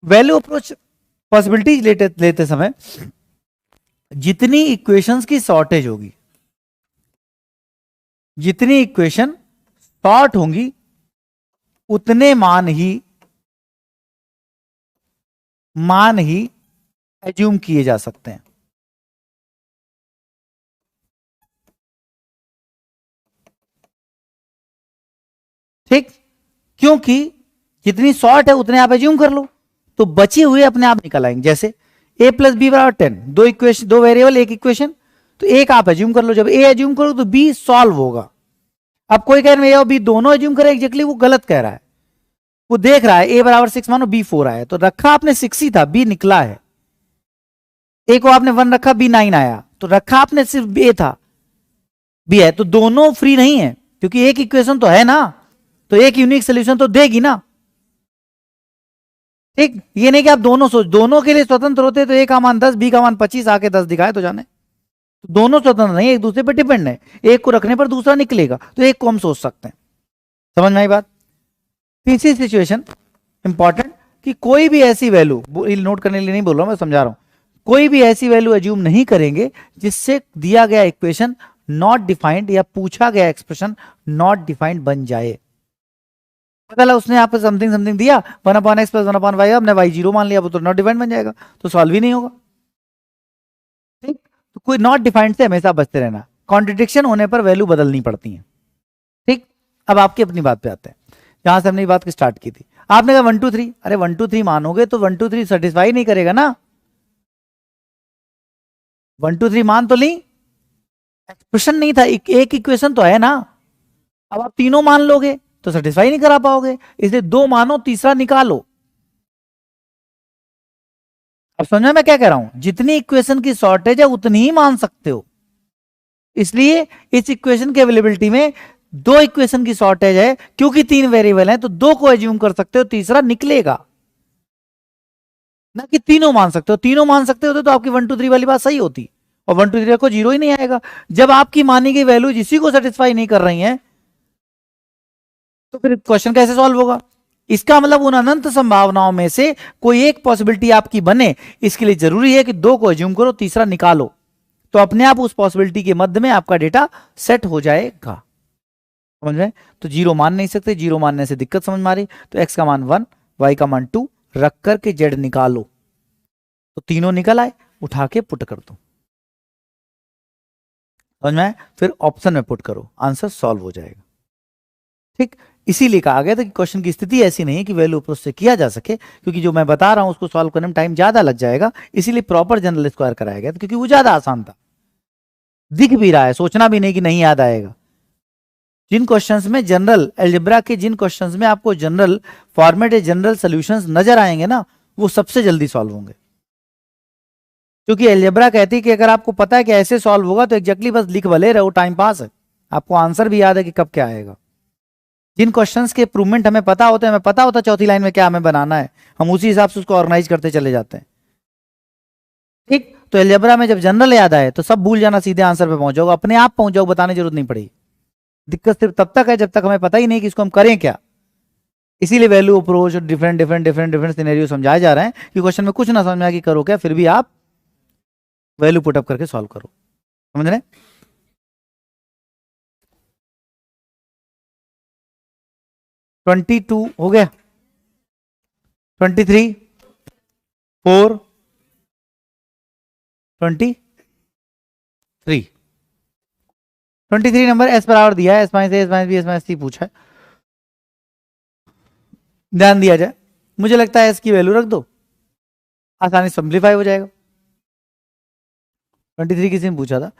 वैल्यू अप्रोच पॉसिबिलिटीज लेते समय जितनी इक्वेशंस की शॉर्टेज होगी, जितनी इक्वेशन शॉर्ट होंगी, उतने मान ही एज्यूम किए जा सकते हैं, ठीक। क्योंकि जितनी शॉर्ट है उतने आप एज्यूम कर लो, तो बचे हुए अपने आप निकल आएंगे। जैसे a प्लस बी बराबर 10, दो वेरिएबल एक इक्वेशन, तो एक आप एज्यूम कर लो। जब a एज्यूम करो तो b सॉल्व होगा। अब कोई कह रहा है a और b दोनों एज्यूम करे एग्जैक्टली, वो गलत कह रहा है। वो देख रहा है a बराबर 6 मानो b 4 आया, तो रखा आपने 6 ही था, b निकला है। a को आपने 1 रखा, b 9 आया, तो रखा आपने सिर्फ a था, b है। तो दोनों फ्री नहीं है, क्योंकि एक इक्वेशन तो है ना, तो एक यूनिक सोल्यूशन तो देगी ना, ठीक। ये नहीं कि आप दोनों के लिए स्वतंत्र होते तो a का मान 10, b का मान 25 आके 10 दिखाए तो जाने। तो दोनों स्वतंत्र नहीं, एक दूसरे पर डिपेंड है। एक को रखने पर दूसरा निकलेगा, तो एक को हम सोच सकते हैं। समझ में आई बात? तीसरी सिचुएशन इंपॉर्टेंट, कि कोई भी ऐसी वैल्यू, नोट करने के लिए नहीं बोल रहा हूं, मैं समझा रहा हूं, कोई भी ऐसी वैल्यू एज्यूम नहीं करेंगे जिससे दिया गया इक्वेशन नॉट डिफाइंड या पूछा गया एक्सप्रेशन नॉट डिफाइंड बन जाए। पता उसने आपको समथिंग समथिंग दिया 1/x + 1/y, हमने y 0 मान लिया, वो तो नॉट डिफाइंड बन जाएगा, तो सॉल्व ही नहीं होगा। ठीक, तो कोई नॉट डिफाइंड से हमेशा बचते रहना, कॉन्ट्रडिक्शन होने पर वैल्यू बदलनी पड़ती है। ठीक, अब आपकी अपनी बात पे आते हैं, जहां से हमने ये बात स्टार्ट की थी। आपने कहा 1 2 3, अरे 1 2 3 मानोगे तो 1 2 3 सेटिस्फाई नहीं करेगा ना। 1 2 3 मान तो ली, एक्सप्रेशन नहीं था, एक इक्वेशन तो है ना। अब आप तीनों मान लोगे तो सेटिस्फाई नहीं करा पाओगे, इसलिए दो मानो, तीसरा निकालो। अब समझो मैं क्या कह रहा हूं, जितनी इक्वेशन की शॉर्टेज है उतनी ही मान सकते हो। इसलिए इस इक्वेशन की अवेलेबिलिटी में दो इक्वेशन की शॉर्टेज है, क्योंकि तीन वेरिएबल हैं तो दो को एज्यूम कर सकते हो, तीसरा निकलेगा ना कि तीनों मान सकते हो। तीनों मान सकते होते तो आपकी 1 2 3 वाली बात सही होती, और 1 2 3 को जीरो ही नहीं आएगा। जब आपकी मानी गई वैल्यू इसी को सेटिस्फाई नहीं कर रही है तो फिर क्वेश्चन कैसे सॉल्व होगा? इसका मतलब उन अनंत संभावनाओं में से कोई एक पॉसिबिलिटी आपकी बने, इसके लिए जरूरी है कि दो को एज्यूम करो, तीसरा निकालो, तो अपने आप उस पॉसिबिलिटी के मध्य में आपका डेटा सेट हो जाएगा। समझ में? तो जीरो मान नहीं सकते, जीरो मानने से दिक्कत समझ में आ रही, तो x का मान 1, y का मान 2 रख करके z निकालो, तो तीनों निकल आए, उठा के पुट कर दो। समझ में? फिर ऑप्शन में पुट करो, आंसर सॉल्व हो जाएगा। ठीक, इसीलिए कहा गया था कि क्वेश्चन की स्थिति ऐसी नहीं है कि वैल्यू ऊपर से किया जा सके, क्योंकि जो मैं बता रहा हूं उसको सॉल्व करने में टाइम ज्यादा लग जाएगा, इसीलिए प्रॉपर जनरल स्क्वायर कराया गया था, क्योंकि वो ज्यादा आसान था, दिख भी रहा है, सोचना भी नहीं कि नहीं याद आएगा। जिन क्वेश्चंस में जनरल अलजेब्रा के, जिन क्वेश्चंस में आपको जनरल फॉर्मेट या जनरल सॉल्यूशंस नजर आएंगे ना, वो सबसे जल्दी सॉल्व होंगे, क्योंकि अलजेब्रा कहती है कि अगर आपको पता है कि ऐसे सॉल्व होगा तो एग्जैक्टली बस लिख भले रहो, टाइम पास है, आपको आंसर भी याद है कि कब क्या आएगा। जिन क्वेश्चंस के प्रूवमेंट हमें पता होते हैं, हमें पता होता है चौथी लाइन में क्या हमें बनाना है, हम उसी हिसाब से उसको ऑर्गेनाइज करते चले जाते हैं। ठीक, तो अलजेब्रा में जब जनरल याद आए तो सब भूल जाना, सीधे आंसर पे पहुंच जाओगे, अपने आप पहुंच जाओगे, बताने की जरूरत नहीं पड़ेगी। दिक्कत सिर्फ तब तक है जब तक हमें पता ही नहीं कि इसको हम करें क्या। इसीलिए value approach, different different different different scenario समझाए जा रहे हैं कि क्वेश्चन में कुछ ना समझ में आए कि करो क्या, फिर भी आप वैल्यू पुटअप करके सॉल्व करो। समझ रहे? 22 हो गया, 23, 4, 23, 23 नंबर एस बराबर दिया है, S minus A, S minus B, S minus C पूछा है। ध्यान दिया जाए, मुझे लगता है एस की वैल्यू रख दो, आसानी सिंप्लीफाई हो जाएगा। 23 किसी ने पूछा था,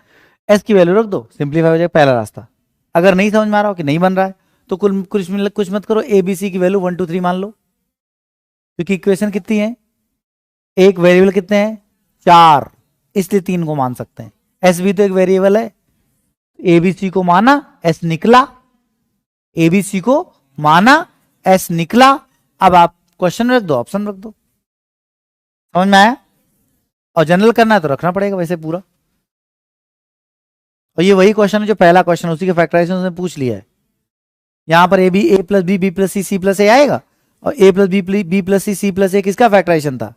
एस की वैल्यू रख दो, सिंप्लीफाई हो जाएगा, पहला रास्ता। अगर नहीं समझ में आ रहा हो कि नहीं बन रहा है तो कुछ मत करो, ए बी सी की वैल्यू 1 2 3 मान लो, क्योंकि इक्वेशन कितनी है, एक वेरिएबल कितने हैं, 4, इसलिए 3 को मान सकते हैं। एस भी तो एक वेरिएबल है, एबीसी को माना, एस निकला, एबीसी को माना, एस निकला। अब आप क्वेश्चन रख दो, ऑप्शन रख दो। समझ में आया? और जनरल करना है तो रखना पड़ेगा वैसे पूरा। और ये वही क्वेश्चन है जो पहला क्वेश्चन, उसी के फैक्टराइजेशन उसने पूछ लिया है। यहां पर A plus B, B plus C plus A आएगा, और A plus B plus C plus A किसका फैक्टराइजेशन था,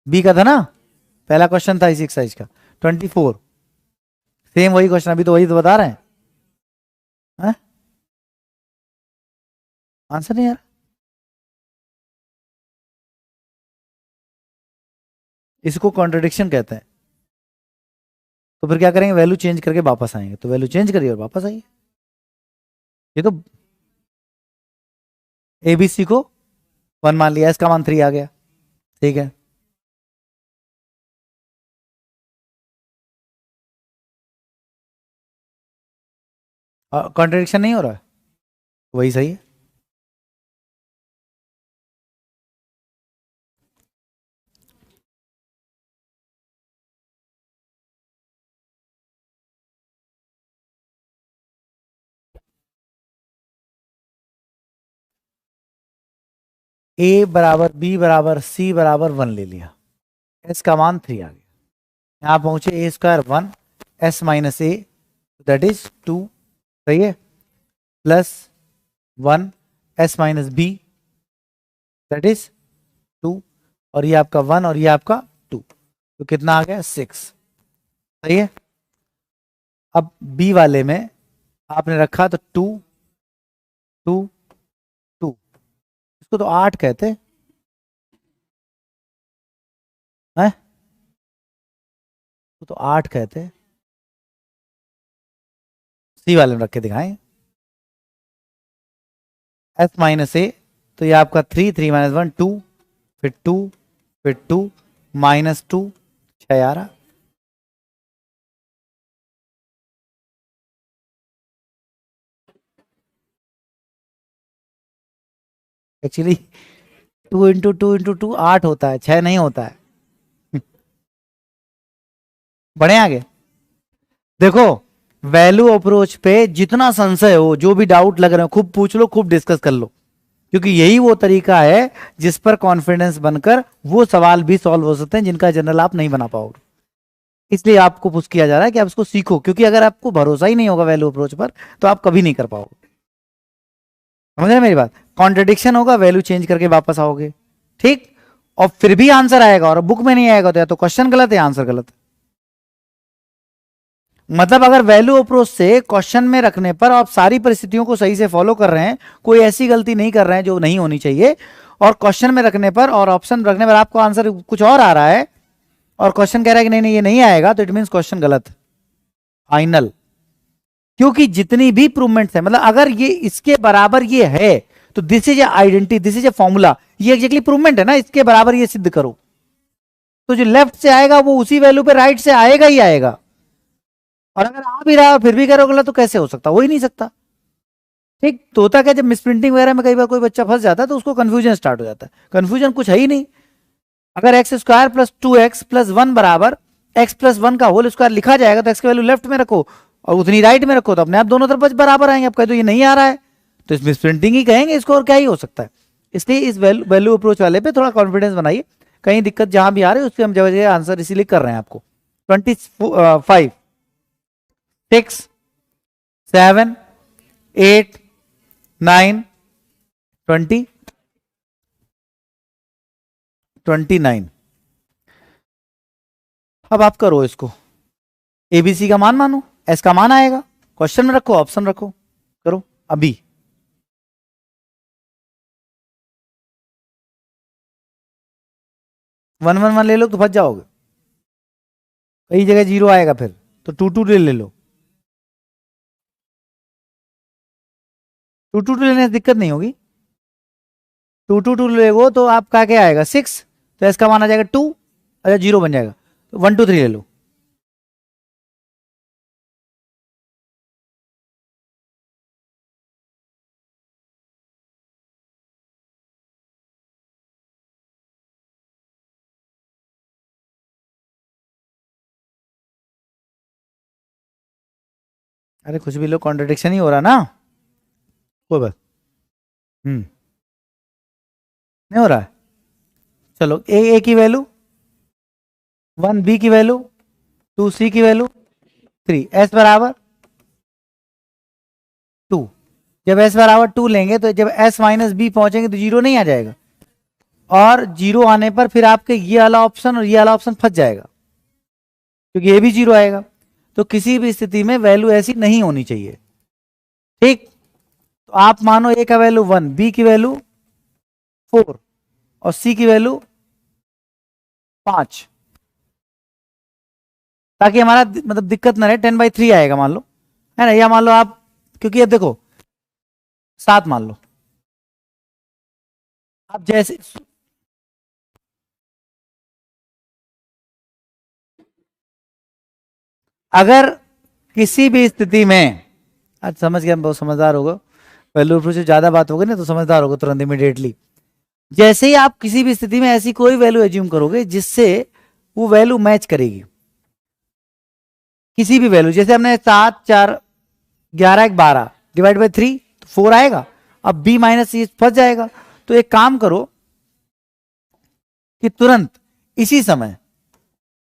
बी का था ना, पहला क्वेश्चन था इसी एक्सरसाइज का। 24, सेम वही क्वेश्चन, अभी तो वही तो बता रहे हैं। आंसर नहीं यार, इसको कॉन्ट्रडिक्शन कहते हैं। तो फिर क्या करेंगे, वैल्यू चेंज करके वापस आएंगे, तो वैल्यू चेंज करिए और वापस आइए। ये तो एबीसी को 1 मान लिया, इसका मान 3 आ गया, ठीक है। कॉन्ट्रडिक्शन नहीं हो रहा है, वही सही है। ए बराबर बी बराबर सी बराबर 1 ले लिया, एस का मान 3 आ गया, यहां पहुंचे A square 1, S minus A that is 2, सही है। Plus 1 s minus B that is 2, और ये आपका 1 और ये आपका 2, तो कितना आ गया 6। सही है। अब बी वाले में आपने रखा तो 2 2 2, इसको तो 8 कहते हैं। तो 8 कहते हैं। सी वाले में रख के दिखाएं, एस माइनस ए, तो ये आपका 3 3 माइनस 1 2, फिर 2 फिर 2 माइनस 2 6 आ रहा। एक्चुअली 2 इंटू 2 इंटू 2 8 होता है, 6 नहीं होता है। बढ़े आगे। देखो वैल्यू अप्रोच पे जितना संशय हो, जो भी डाउट लग रहे हो, खूब पूछ लो, खूब डिस्कस कर लो, क्योंकि यही वो तरीका है जिस पर कॉन्फिडेंस बनकर वो सवाल भी सॉल्व हो सकते हैं जिनका जनरल आप नहीं बना पाओगे। इसलिए आपको पुश किया जा रहा है कि आप इसको सीखो, क्योंकि अगर आपको भरोसा ही नहीं होगा वैल्यू अप्रोच पर तो आप कभी नहीं कर पाओगे। समझ रहे मेरी बात? कॉन्ट्रडिक्शन होगा, वैल्यू चेंज करके वापस आओगे, ठीक, और फिर भी आंसर आएगा, और बुक में नहीं आएगा तो या तो क्वेश्चन गलत है या आंसर गलत है। मतलब अगर वैल्यू अप्रोच से क्वेश्चन में रखने पर आप सारी परिस्थितियों को सही से फॉलो कर रहे हैं, कोई ऐसी गलती नहीं कर रहे हैं जो नहीं होनी चाहिए, और क्वेश्चन में रखने पर और ऑप्शन रखने पर आपको आंसर कुछ और आ रहा है, और क्वेश्चन कह रहा है कि नहीं नहीं ये नहीं आएगा, तो इट मीन क्वेश्चन गलत है, फाइनल। क्योंकि जितनी भी प्रूवमेंट्स है, मतलब अगर ये इसके बराबर ये है तो this is a identity, this is a formula, ये एग्जैक्टली प्रूवमेंट है ना, इसके बराबर ये सिद्ध करो, तो जो लेफ्ट से आएगा वो उसी वैल्यू पे राइट से आएगा ही आएगा। और अगर आ भी रहा है और फिर भी करोगे गलत तो कैसे हो सकता? हो ही नहीं सकता। ठीक, तो होता क्या, जब मिसप्रिंटिंग वगैरह में कई बार कोई बच्चा फंस जाता है तो उसको कंफ्यूजन स्टार्ट हो जाता है। कंफ्यूजन कुछ है ही नहीं। अगर x square plus 2x plus 1 बराबर x प्लस 1 का होल स्क्वायर लिखा जाएगा तो x की वैल्यू लेफ्ट में रखो और उतनी राइट में रखो, तो अपने आप दोनों तरफ बराबर आएंगे। अब कह दो ये नहीं आ रहा है तो इस मिसप्रिंटिंग ही कहेंगे इसको, और क्या ही हो सकता है। इसलिए इस वैल्यू अप्रोच वाले पे थोड़ा कॉन्फिडेंस बनाइए। कहीं दिक्कत जहां भी आ रही है उसके हम जगह आंसर इसीलिए कर रहे हैं आपको। 25 6 7 8 9 20 29। अब आप करो इसको, एबीसी का मान मानो, एस का मान आएगा, क्वेश्चन में रखो, ऑप्शन रखो, करो अभी। वन वन वन ले लो तो फंस जाओगे, कई जगह जीरो आएगा, फिर तो टू टू ले लो। टू टू लेने से दिक्कत नहीं होगी। टू टू टू लेगो तो आपका क्या आएगा 6, तो एस का मान आ जाएगा 2, अच्छा 0 बन जाएगा, तो 1 2 3 ले लो। अरे कुछ भी लो, कॉन्ट्रडिक्शन ही हो रहा ना, कोई बात। नहीं हो रहा है। चलो ए की वैल्यू 1, बी की वैल्यू 2, सी की वैल्यू 3, एस बराबर 2। जब एस बराबर 2 लेंगे तो जब एस माइनस बी पहुंचेंगे तो 0 नहीं आ जाएगा, और 0 आने पर फिर आपके ये वाला ऑप्शन और ये वाला ऑप्शन फंस जाएगा, क्योंकि ये भी 0 आएगा। तो किसी भी स्थिति में वैल्यू ऐसी नहीं होनी चाहिए, ठीक। तो आप मानो ए का वैल्यू 1, बी की वैल्यू 4 और सी की वैल्यू 5, ताकि हमारा मतलब दिक्कत ना रहे। 10/3 आएगा मान लो, है ना, या मान लो आप, क्योंकि अब देखो 7 मान लो, आप जैसे अगर किसी भी स्थिति में, आज समझ गया, बहुत समझदार होगा, वैल्यू अप्रोच से ज्यादा बात होगी ना तो समझदार होगा तुरंत इमीडिएटली। जैसे ही आप किसी भी स्थिति में ऐसी कोई वैल्यू एज्यूम करोगे जिससे वो वैल्यू मैच करेगी, किसी भी वैल्यू, जैसे हमने 7 4 11 1 12 डिवाइड बाई 3 तो 4 आएगा। अब बी माइनस सी फंस जाएगा, तो एक काम करो कि तुरंत इसी समय,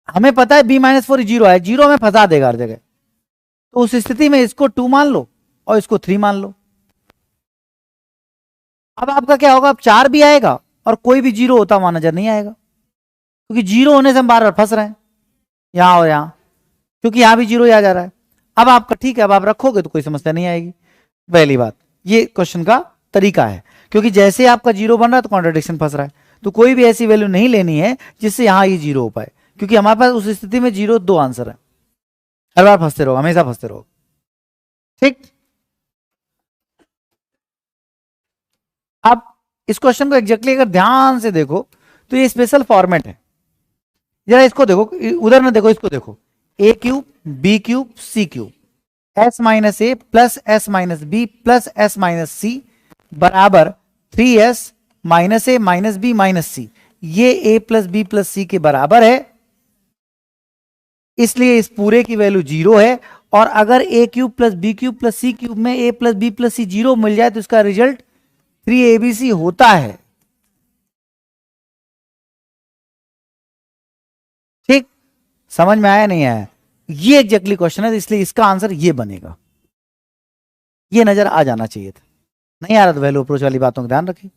हमें पता है बी माइनस 4 जीरो है, जीरो में फंसा देगा हर जगह, तो उस स्थिति में इसको 2 मान लो और इसको 3 मान लो, अब आपका क्या होगा, अब 4 भी आएगा और कोई भी 0 होता वहां नजर नहीं आएगा, क्योंकि 0 होने से हम बार बार फंस रहे हैं यहां और यहां, क्योंकि यहां भी 0 ही आ जा रहा है। अब आपका ठीक है, अब आप रखोगे तो कोई समस्या नहीं आएगी। पहली बात, ये क्वेश्चन का तरीका है, क्योंकि जैसे आपका 0 बन रहा है तो कॉन्ट्रडिक्शन फंस रहा है, तो कोई भी ऐसी वैल्यू नहीं लेनी है जिससे यहां ये 0 हो पाए, क्योंकि हमारे पास उस स्थिति में 0 2 आंसर है। हर बार फंसते रहो, हमेशा फंसते रहो, ठीक। अब इस क्वेश्चन को एग्जैक्टली अगर ध्यान से देखो तो ये स्पेशल फॉर्मेट है। जरा इसको देखो, उधर में देखो, इसको देखो, A cube B cube C cube S minus A plus S minus B plus S minus C बराबर 3s minus A minus B minus C. ये A plus B plus C के बराबर है, इसलिए इस पूरे की वैल्यू 0 है। और अगर A cube plus B cube plus C cube में A plus B plus C 0 मिल जाए तो इसका रिजल्ट 3abc होता है, ठीक। समझ में आया नहीं आया? ये एग्जैक्टली क्वेश्चन है, इसलिए इसका आंसर ये बनेगा। ये नजर आ जाना चाहिए था, नहीं आ रहा तो वैल्यू अप्रोच वाली बातों का ध्यान रखिए।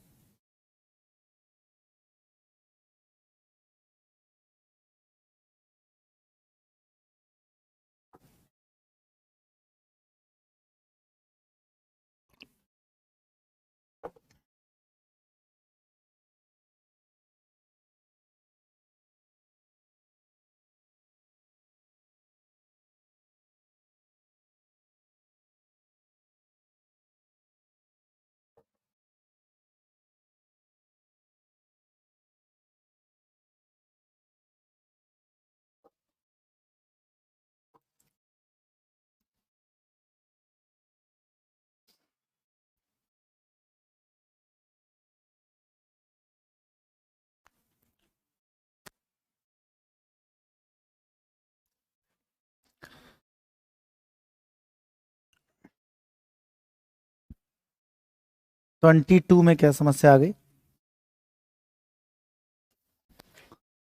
तो 22 में क्या समस्या आ गई?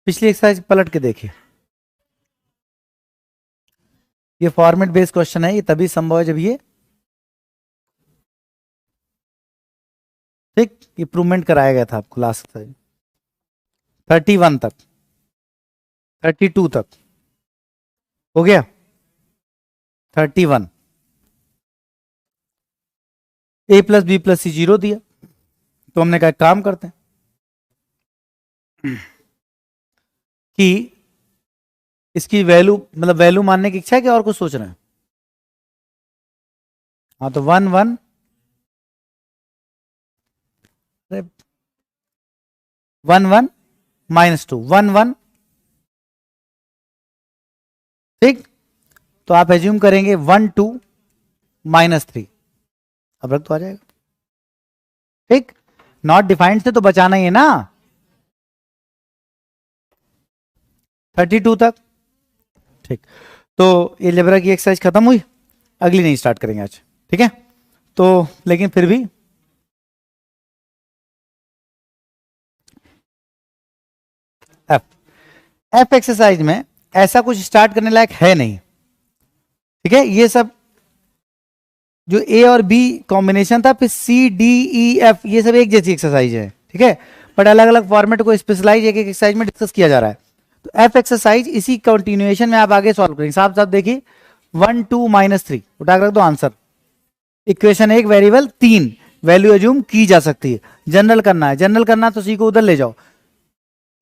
पिछली एक्सरसाइज पलट के देखिए। ये फॉर्मेट बेस्ड क्वेश्चन है, ये तभी संभव है जब ये ठीक इंप्रूवमेंट कराया गया था आपको लास्ट एक्सरसाइज 31 तक, 32 तक हो गया, 31 ए प्लस बी प्लस सी 0 दिया, तो हमने कहा काम करते हैं कि इसकी वैल्यू, मतलब वैल्यू मानने की इच्छा है कि और कुछ सोच रहे हैं? हाँ, तो 1 1 1 1 माइनस 2 1 1, ठीक। तो आप एज्यूम करेंगे 1 2 माइनस 3, अब रख तो आ जाएगा, ठीक। नॉट डिफाइंड से तो बचाना ही है ना, 32 तक, ठीक। तो ये अलजेब्रा की एक्सरसाइज खत्म हुई, अगली नहीं स्टार्ट करेंगे आज, ठीक है। तो लेकिन फिर भी एफ एफ एक्सरसाइज में ऐसा कुछ स्टार्ट करने लायक है नहीं, ठीक है। ये सब जो ए और बी कॉम्बिनेशन था, फिर सी डी ई एफ, ये सब एक जैसी एक्सरसाइज है, ठीक है, बट अलग अलग फॉर्मेट को स्पेशलाइज एक एक एक्सरसाइज में डिस्कस किया जा रहा है। तो एफ एक्सरसाइज इसी कंटिन्यूएशन में आप आगे सॉल्व करेंगे। साफ साफ देखिए, 1 2 माइनस 3 उठा कर रख दो answer. Equation 1 variable 3 value assume की जा सकती है। जनरल करना है, जनरल करना तो सी को उधर ले जाओ,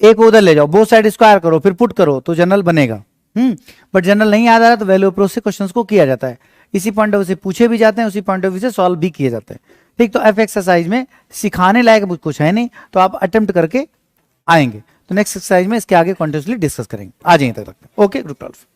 ए को उधर ले जाओ, बोथ साइड स्क्वायर करो, फिर पुट करो तो जनरल बनेगा। बट जनरल नहीं याद आ रहा तो वैल्यू अप्रोच से क्वेश्चंस को किया जाता है, इसी पॉइंट ऑफ व्यू से पूछे भी जाते हैं, उसी पॉइंट ऑफ व्यू से सॉल्व भी किए जाते हैं, ठीक। तो एफ एक्सरसाइज में सिखाने लायक कुछ है नहीं, तो आप अटेम्प्ट करके आएंगे, तो नेक्स्ट एक्सरसाइज में इसके आगे कॉन्टिन्यूसली डिस्कस करेंगे। आ जाइए तक। Okay, group 12।